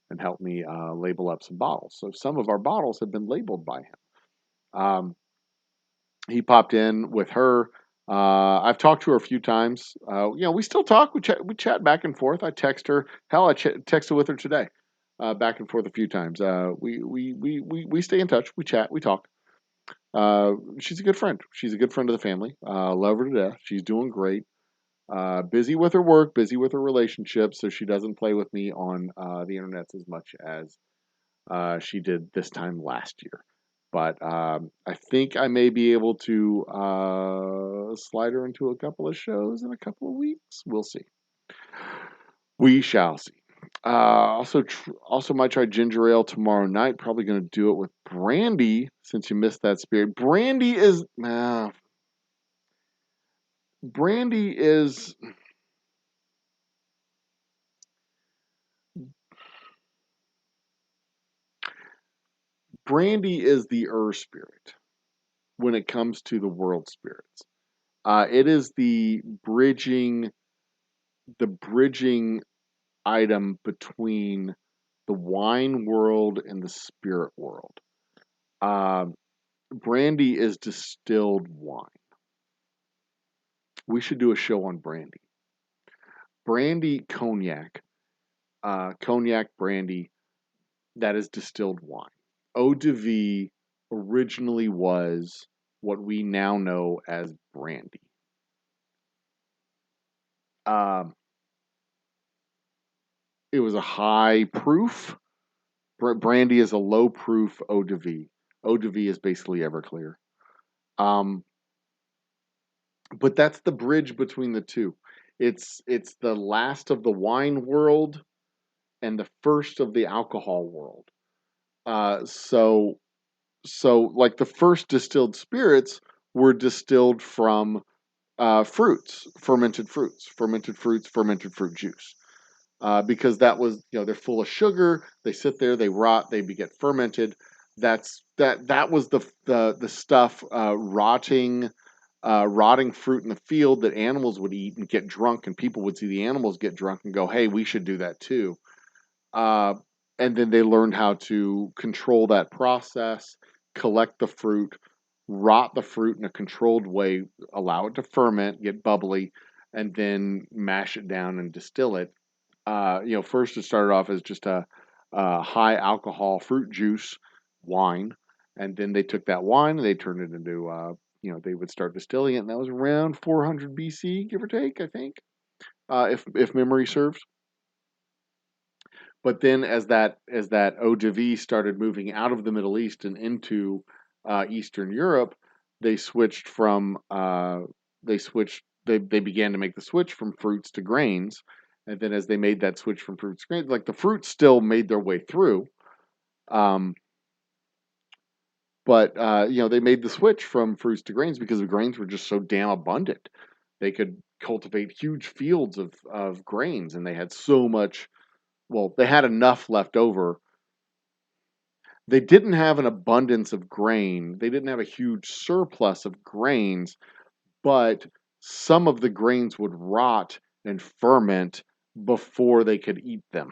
and helped me label up some bottles. So some of our bottles have been labeled by him. He popped in with her. I've talked to her a few times. We still talk. We chat back and forth. I text her. Hell, I texted with her today, back and forth a few times. We stay in touch. We chat. We talk. She's a good friend. She's a good friend of the family. Love her to death. She's doing great. Busy with her work, busy with her relationship, so she doesn't play with me on the internet as much as she did this time last year. But I think I may be able to slide her into a couple of shows in a couple of weeks. We'll see. We shall see. Also might try ginger ale tomorrow night. Probably going to do it with brandy since you missed that spirit. Brandy is brandy is brandy is the spirit when it comes to the world spirits. It is the bridging item between the wine world and the spirit world. Brandy is distilled wine. We should do a show on brandy. Brandy, cognac, brandy, that is distilled wine. Eau de vie originally was what we now know as brandy. It was a high proof. Brandy is a low proof eau de vie. Eau de vie is basically Everclear. But that's the bridge between the two. It's the last of the wine world and the first of the alcohol world. So like the first distilled spirits were distilled from fermented fruit juice. Because that was, they're full of sugar. They sit there, they rot, they get fermented. That was the stuff rotting fruit in the field that animals would eat and get drunk, and people would see the animals get drunk and go, "Hey, we should do that too." And then they learned how to control that process, collect the fruit, rot the fruit in a controlled way, allow it to ferment, get bubbly, and then mash it down and distill it. First it started off as just a high alcohol fruit juice wine, and then they took that wine and they turned it into, they would start distilling it, and that was around 400 BC, give or take, I think, if memory serves. But then as that eau de vie started moving out of the Middle East and into Eastern Europe, they switched from they began to make the switch from fruits to grains. And then as they made that switch from fruits to grains, like the fruits still made their way through. But they made the switch from fruits to grains because the grains were just so damn abundant. They could cultivate huge fields of grains, and they had so much. Well, they had enough left over they didn't have an abundance of grain. They didn't have a huge surplus of grains, but some of the grains would rot and ferment before they could eat them.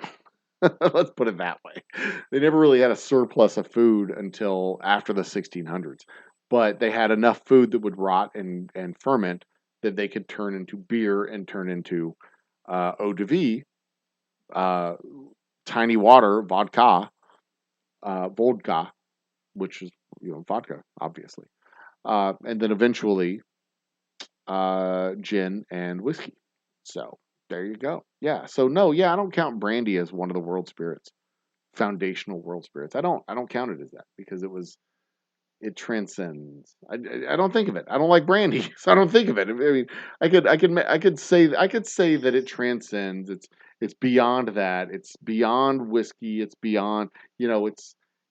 Let's put it that way. They never really had a surplus of food until after the 1600s, but they had enough food that would rot and ferment that they could turn into beer and turn into eau de vie, uh, tiny water, vodka, which is vodka, obviously, and then eventually gin and whiskey. So there you go. Yeah. So no, yeah, I don't count brandy as one of the world spirits, foundational world spirits. I don't count it as that because it transcends. I don't think of it. I don't like brandy, so I don't think of it. I mean, I could say that it transcends. It's beyond that. It's beyond whiskey. It's beyond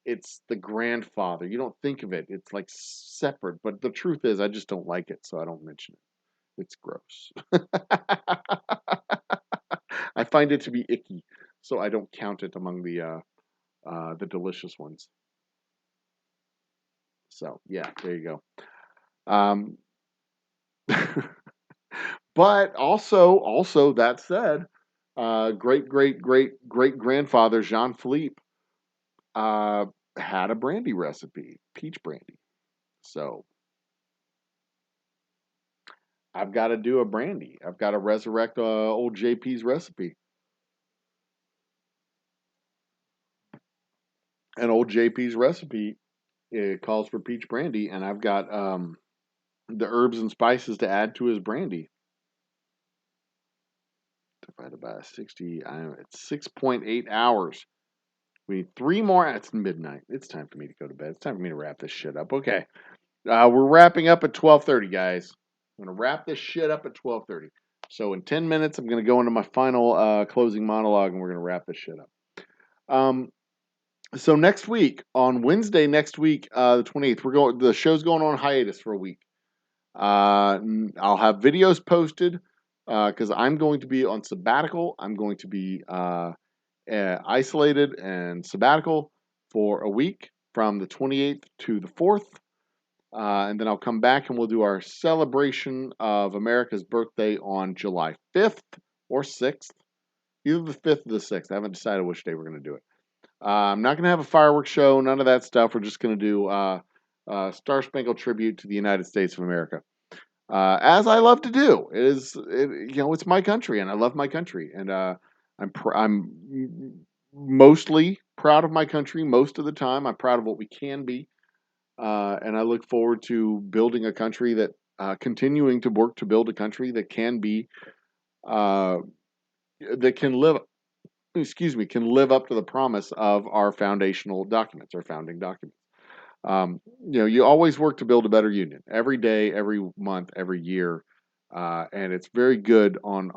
it's the grandfather. You don't think of it. It's like separate. But the truth is, I just don't like it, so I don't mention it. It's gross. I find it to be icky, so I don't count it among the delicious ones. So yeah, there you go. But also that said, great great great great grandfather Jean Philippe uh, had a brandy recipe, peach brandy. So I've got to do a brandy. I've got to resurrect old JP's recipe. And old JP's recipe, it calls for peach brandy, and I've got the herbs and spices to add to his brandy. Divided by 60, it's 6.8 hours. We need 3 more. It's midnight. It's time for me to go to bed. It's time for me to wrap this shit up. Okay, we're wrapping up at 12:30, guys. I'm gonna wrap this shit up at 12:30. So in 10 minutes, I'm gonna go into my final closing monologue, and we're gonna wrap this shit up. Um, so next week, on Wednesday next week, the 28th, the show's going on hiatus for a week. I'll have videos posted because I'm going to be on sabbatical. I'm going to be isolated and sabbatical for a week from the 28th to the 4th. And then I'll come back and we'll do our celebration of America's birthday on July 5th or 6th. Either the 5th or the 6th. I haven't decided which day we're going to do it. I'm not going to have a fireworks show, none of that stuff. We're just going to do Star Spangled tribute to the United States of America. As I love to do. It's my country, and I love my country, and I'm mostly proud of my country most of the time. I'm proud of what we can be, and I look forward to building a country that continuing to work to build a country that can be that can live. Excuse me, can live up to the promise of our foundational documents, our founding documents. You always work to build a better union every day, every month, every year, and it's very good on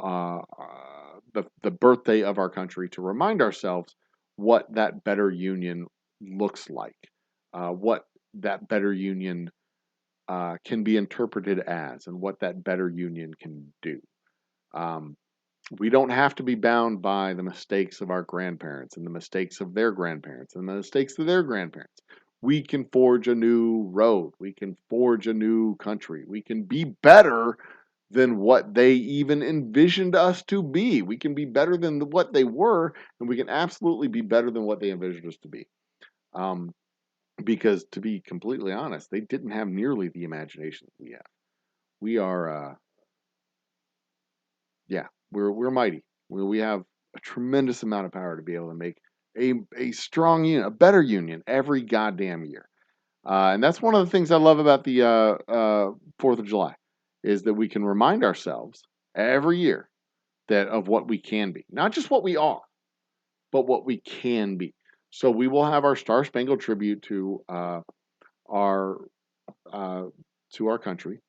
the birthday of our country to remind ourselves what that better union looks like, what that better union can be interpreted as, and what that better union can do. Um, we don't have to be bound by the mistakes of our grandparents and the mistakes of their grandparents and the mistakes of their grandparents. We can forge a new road. We can forge a new country. We can be better than what they even envisioned us to be. We can be better than what they were, and we can absolutely be better than what they envisioned us to be. Um, because to be completely honest, they didn't have nearly the imagination that we have. We are yeah, we're mighty. We have a tremendous amount of power to be able to make a strong union, a better union every goddamn year. And that's one of the things I love about the 4th of July is that we can remind ourselves every year that of what we can be, not just what we are, but what we can be. So we will have our Star Spangled tribute our uh, to our country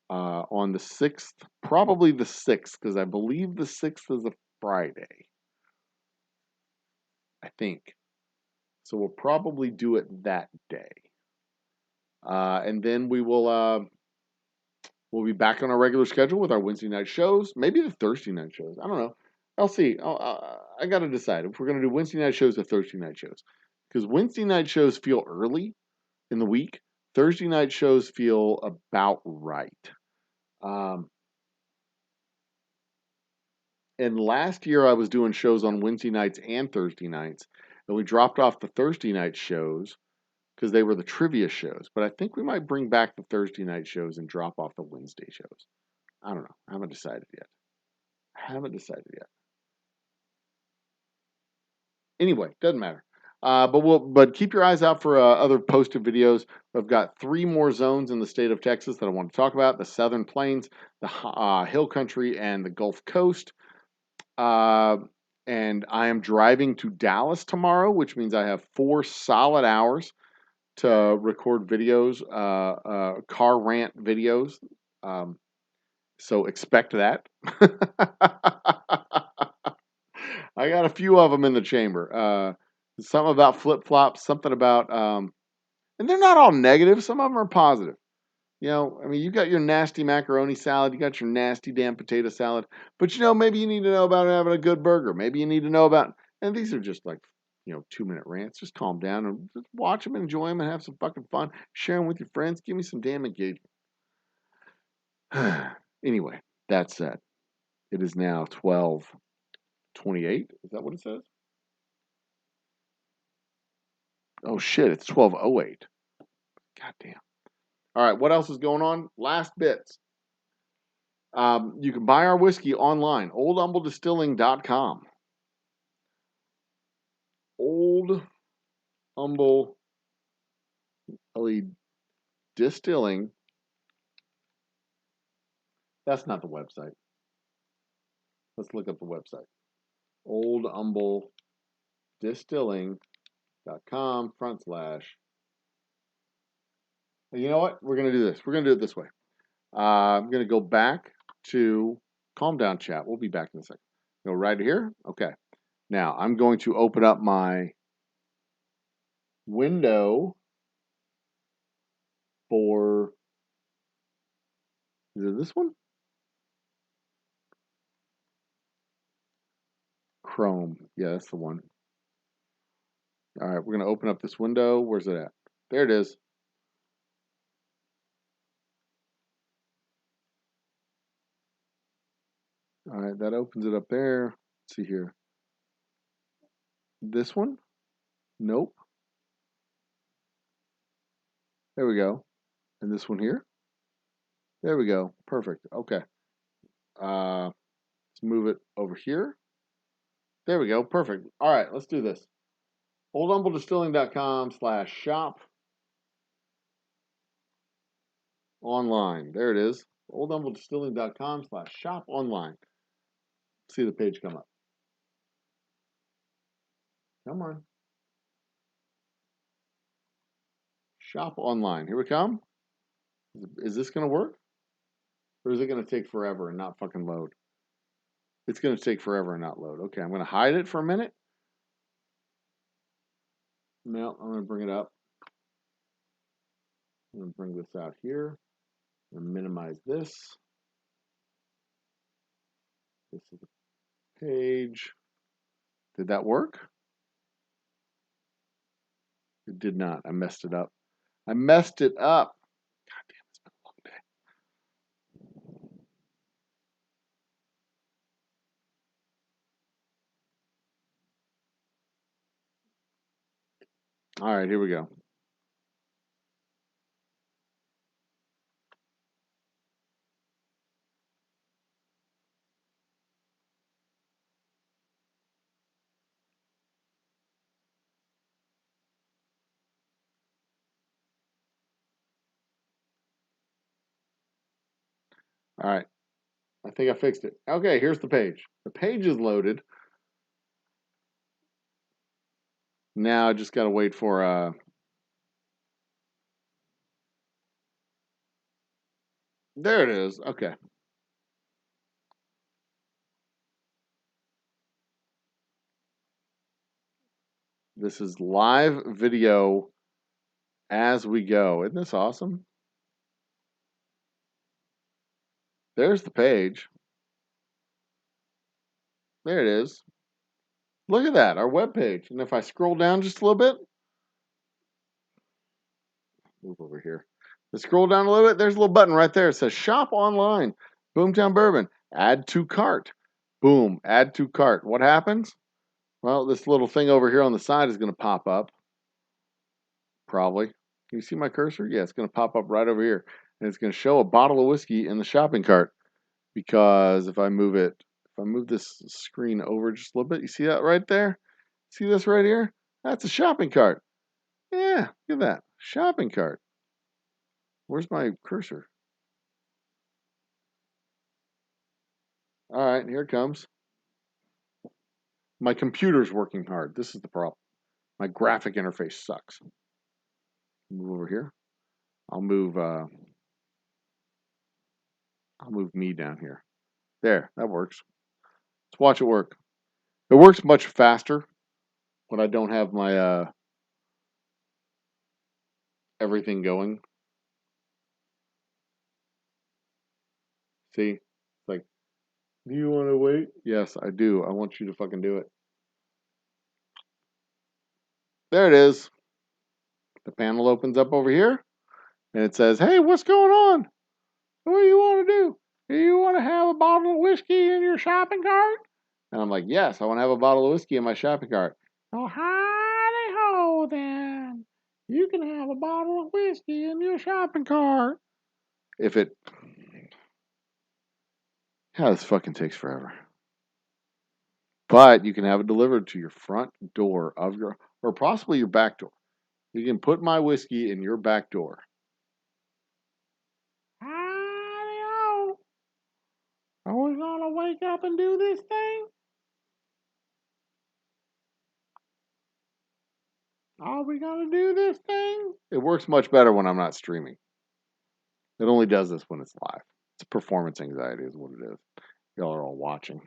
on the 6th, probably the 6th, because I believe the 6th is a Friday. I think. So we'll probably do it that day. And then we'll be back on our regular schedule with our Wednesday night shows, maybe the Thursday night shows. I don't know. I'll see. I got to decide if we're going to do Wednesday night shows or Thursday night shows. Because Wednesday night shows feel early in the week. Thursday night shows feel about right. And last year I was doing shows on Wednesday nights and Thursday nights, and we dropped off the Thursday night shows because they were the trivia shows. But I think we might bring back the Thursday night shows and drop off the Wednesday shows. I don't know. I haven't decided yet. Anyway, doesn't matter. But keep your eyes out for other posted videos. I've got 3 more zones in the state of Texas that I want to talk about: the Southern Plains, the Hill Country, and the Gulf Coast. And I am driving to Dallas tomorrow, which means I have 4 solid hours to record videos, car rant videos. So expect that. I got a few of them in the chamber. Something about flip-flops, something about, and they're not all negative. Some of them are positive. You know, I mean, you got your nasty macaroni salad, you got your nasty damn potato salad, but you know, maybe you need to know about having a good burger. Maybe you need to know about, and these are just like, 2-minute rants. Just calm down and just watch them, enjoy them, and have some fucking fun. Share them with your friends. Give me some damn engagement. Anyway, that said, it is now 12:28. Is that what it says? Oh shit, it's 12:08. God damn. All right, what else is going on? Last bits. You can buy our whiskey online, oldhumbledistilling.com. Old Humble Distilling. That's not the website. Let's look up the website. oldhumbledistilling.com /. And you know what? We're going to do this. We're going to do it this way. I'm going to go back to calm down chat. We'll be back in a second. Go right here. Okay. Now I'm going to open up my window for, is it this one? Chrome. Yeah, that's the one. All right, we're going to open up this window. Where's it at? There it is. All right, that opens it up there. Let's see here. This one? Nope. There we go. And this one here? There we go. Perfect. Okay. Let's move it over here. There we go. Perfect. All right, let's do this. oldhumbledistilling.com /shop online. There it is. oldhumbledistilling.com /shop online. See the page come up. Come on. Shop online. Here we come. Is this going to work? Or is it going to take forever and not fucking load? It's going to take forever and not load. Okay, I'm going to hide it for a minute. No, I'm going to bring it up. I'm going to bring this out here. I'm going to minimize this. This is the page. Did that work? It did not. I messed it up. I messed it up. God damn, it's been a long day. All right, here we go. All right. I think I fixed it. Okay, here's the page. The page is loaded. Now I just got to wait for there it is. Okay. This is live video as we go. Isn't this awesome? There's the page. There it is. Look at that, our web page. And if I scroll down just a little bit, Move over here. Let's scroll down a little bit. There's a little button right there. It says Shop Online. Boomtown Bourbon. Add to cart. Boom. Add to cart. What happens? Well, this little thing over here on the side is going to pop up. Probably. Can you see my cursor? Yeah, it's going to pop up right over here. And it's going to show a bottle of whiskey in the shopping cart. Because if I move this screen over just a little bit, you see that right there? See this right here? That's a shopping cart. Yeah, look at that. Shopping cart. Where's my cursor? All right, here it comes. My computer's working hard. This is the problem. My graphic interface sucks. Move over here. I'll move me down here. There, that works. Let's watch it work. It works much faster when I don't have my everything going. See? It's like, do you want to wait? Yes, I do. I want you to fucking do it. There it is. The panel opens up over here and it says, hey, what's going on? What do you want to do? Do you want to have a bottle of whiskey in your shopping cart? And I'm like, yes, I want to have a bottle of whiskey in my shopping cart. Oh, howdy ho then. You can have a bottle of whiskey in your shopping cart. If it... Yeah, this fucking takes forever. But you can have it delivered to your front door of your... Or possibly your back door. You can put my whiskey in your back door. Howdy ho. Are we going to wake up and do this thing? Are we going to do this thing? It works much better when I'm not streaming. It only does this when it's live. It's performance anxiety is what it is. Y'all are all watching.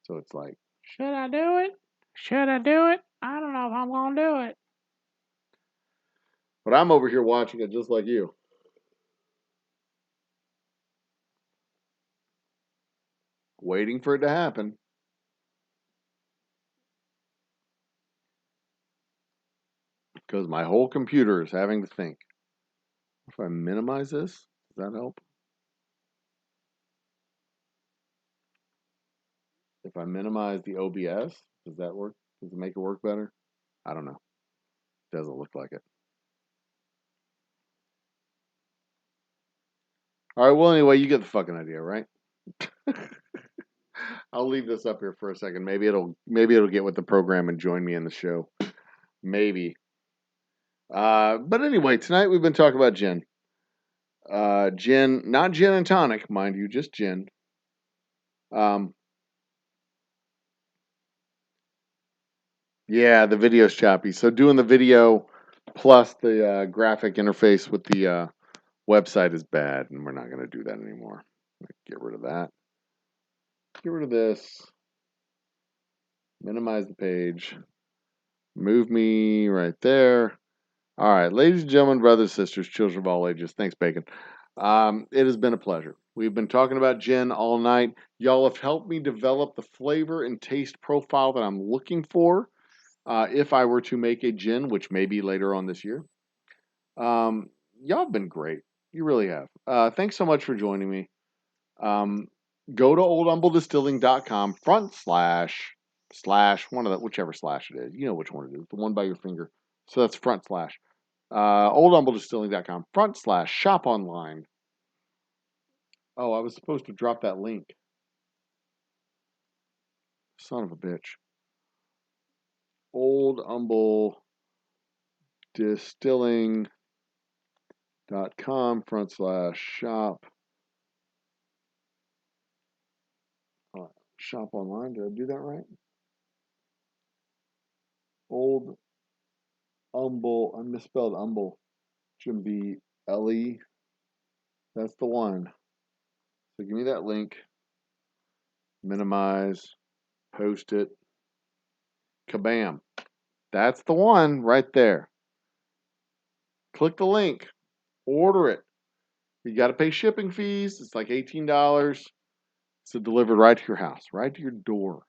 So it's like, should I do it? Should I do it? I don't know if I'm going to do it. But I'm over here watching it just like you. Waiting for it to happen. Because my whole computer is having to think. If I minimize this, does that help? If I minimize the OBS, does that work? Does it make it work better? I don't know. Doesn't look like it. All right, well, anyway, you get the fucking idea, right? I'll leave this up here for a second. Maybe it'll get with the program and join me in the show. Maybe. But anyway, tonight we've been talking about gin. Gin, not gin and tonic, mind you, just gin. Yeah, the video's choppy. So doing the video plus the graphic interface with the website is bad, and we're not going to do that anymore. Get rid of that. Get rid of this. Minimize the page. Move me right there. All right, ladies and gentlemen, brothers, sisters, children of all ages. Thanks, Bacon. It has been a pleasure. We've been talking about gin all night. Y'all have helped me develop the flavor and taste profile that I'm looking for if I were to make a gin, which may be later on this year. Y'all have been great. You really have. Thanks so much for joining me. Go to oldhumbledistilling.com / one of the whichever slash it is. You know which one it is. The one by your finger. So that's / oldhumbledistilling.com / shop online. Oh, I was supposed to drop that link. Son of a bitch. oldhumbledistilling.com / shop. Shop online. Did I do that right? Old Humble. I misspelled humble. Shouldn't be L-E. That's the one. So give me that link. Minimize. Post it. Kabam. That's the one right there. Click the link. Order it. You got to pay shipping fees. It's like $18. It's delivered right to your house, right to your door.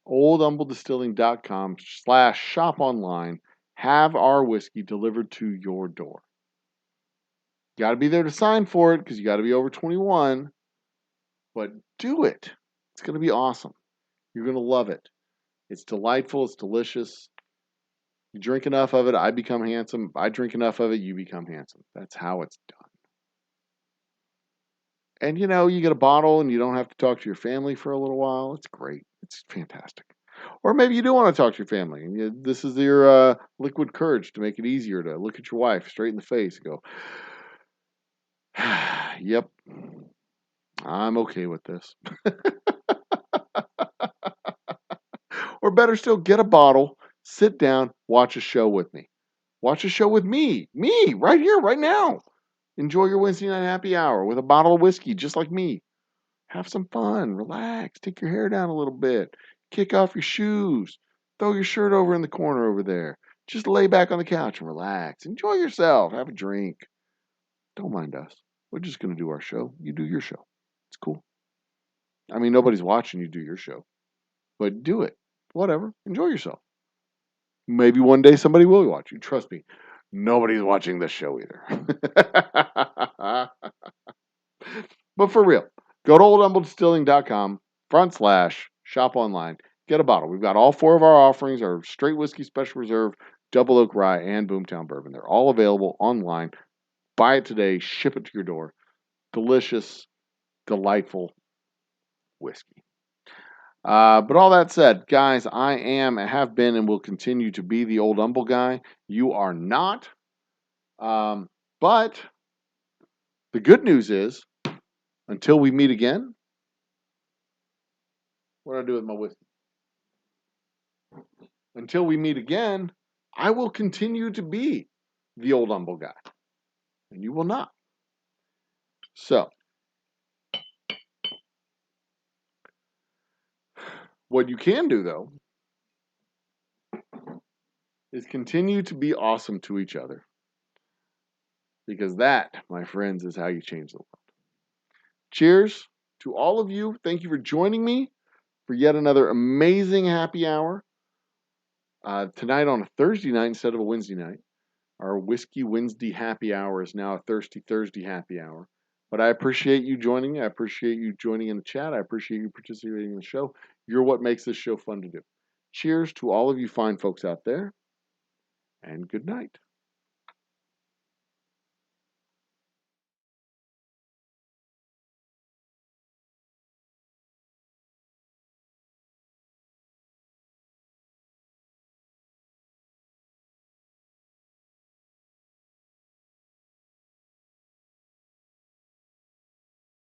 oldhumbledistilling.com / shop online. have our whiskey delivered to your door. You got to be there to sign for it because you got to be over 21, but do it. It's going to be awesome. You're going to love it. It's delightful. It's delicious. You drink enough of it, I become handsome. I drink enough of it, you become handsome. That's how it's done. And you get a bottle and you don't have to talk to your family for a little while. It's great. It's fantastic. Or maybe you do want to talk to your family, and this is your liquid courage to make it easier to look at your wife straight in the face and go, "Yep, I'm okay with this." Or better still, get a bottle, sit down, watch a show with me. Watch a show with me, right here, right now. Enjoy your Wednesday night happy hour with a bottle of whiskey, just like me. Have some fun, relax, take your hair down a little bit, kick off your shoes, throw your shirt over in the corner over there. Just lay back on the couch and relax. Enjoy yourself, have a drink. Don't mind us. We're just going to do our show. You do your show. It's cool. I mean, nobody's watching you do your show, but do it. Whatever. Enjoy yourself. Maybe one day somebody will watch you. Trust me, nobody's watching this show either. But for real, go to oldhumbledistilling.com/shop online. Get a bottle. We've got all 4 of our offerings, our straight whiskey special reserve, double oak rye, and boomtown bourbon. They're all available online. Buy it today. Ship it to your door. Delicious, delightful whiskey. But all that said, guys, I have been, and will continue to be the old humble guy. You are not. But the good news is, until we meet again, what do I do with my whiskey? Until we meet again, I will continue to be the old humble guy, and you will not. So, what you can do, though, is continue to be awesome to each other. Because that, my friends, is how you change the world. Cheers to all of you. Thank you for joining me for yet another amazing happy hour. Tonight on a Thursday night instead of a Wednesday night. Our Whiskey Wednesday happy hour is now a Thirsty Thursday happy hour. But I appreciate you joining me. I appreciate you joining in the chat. I appreciate you participating in the show. You're what makes this show fun to do. Cheers to all of you fine folks out there, and good night.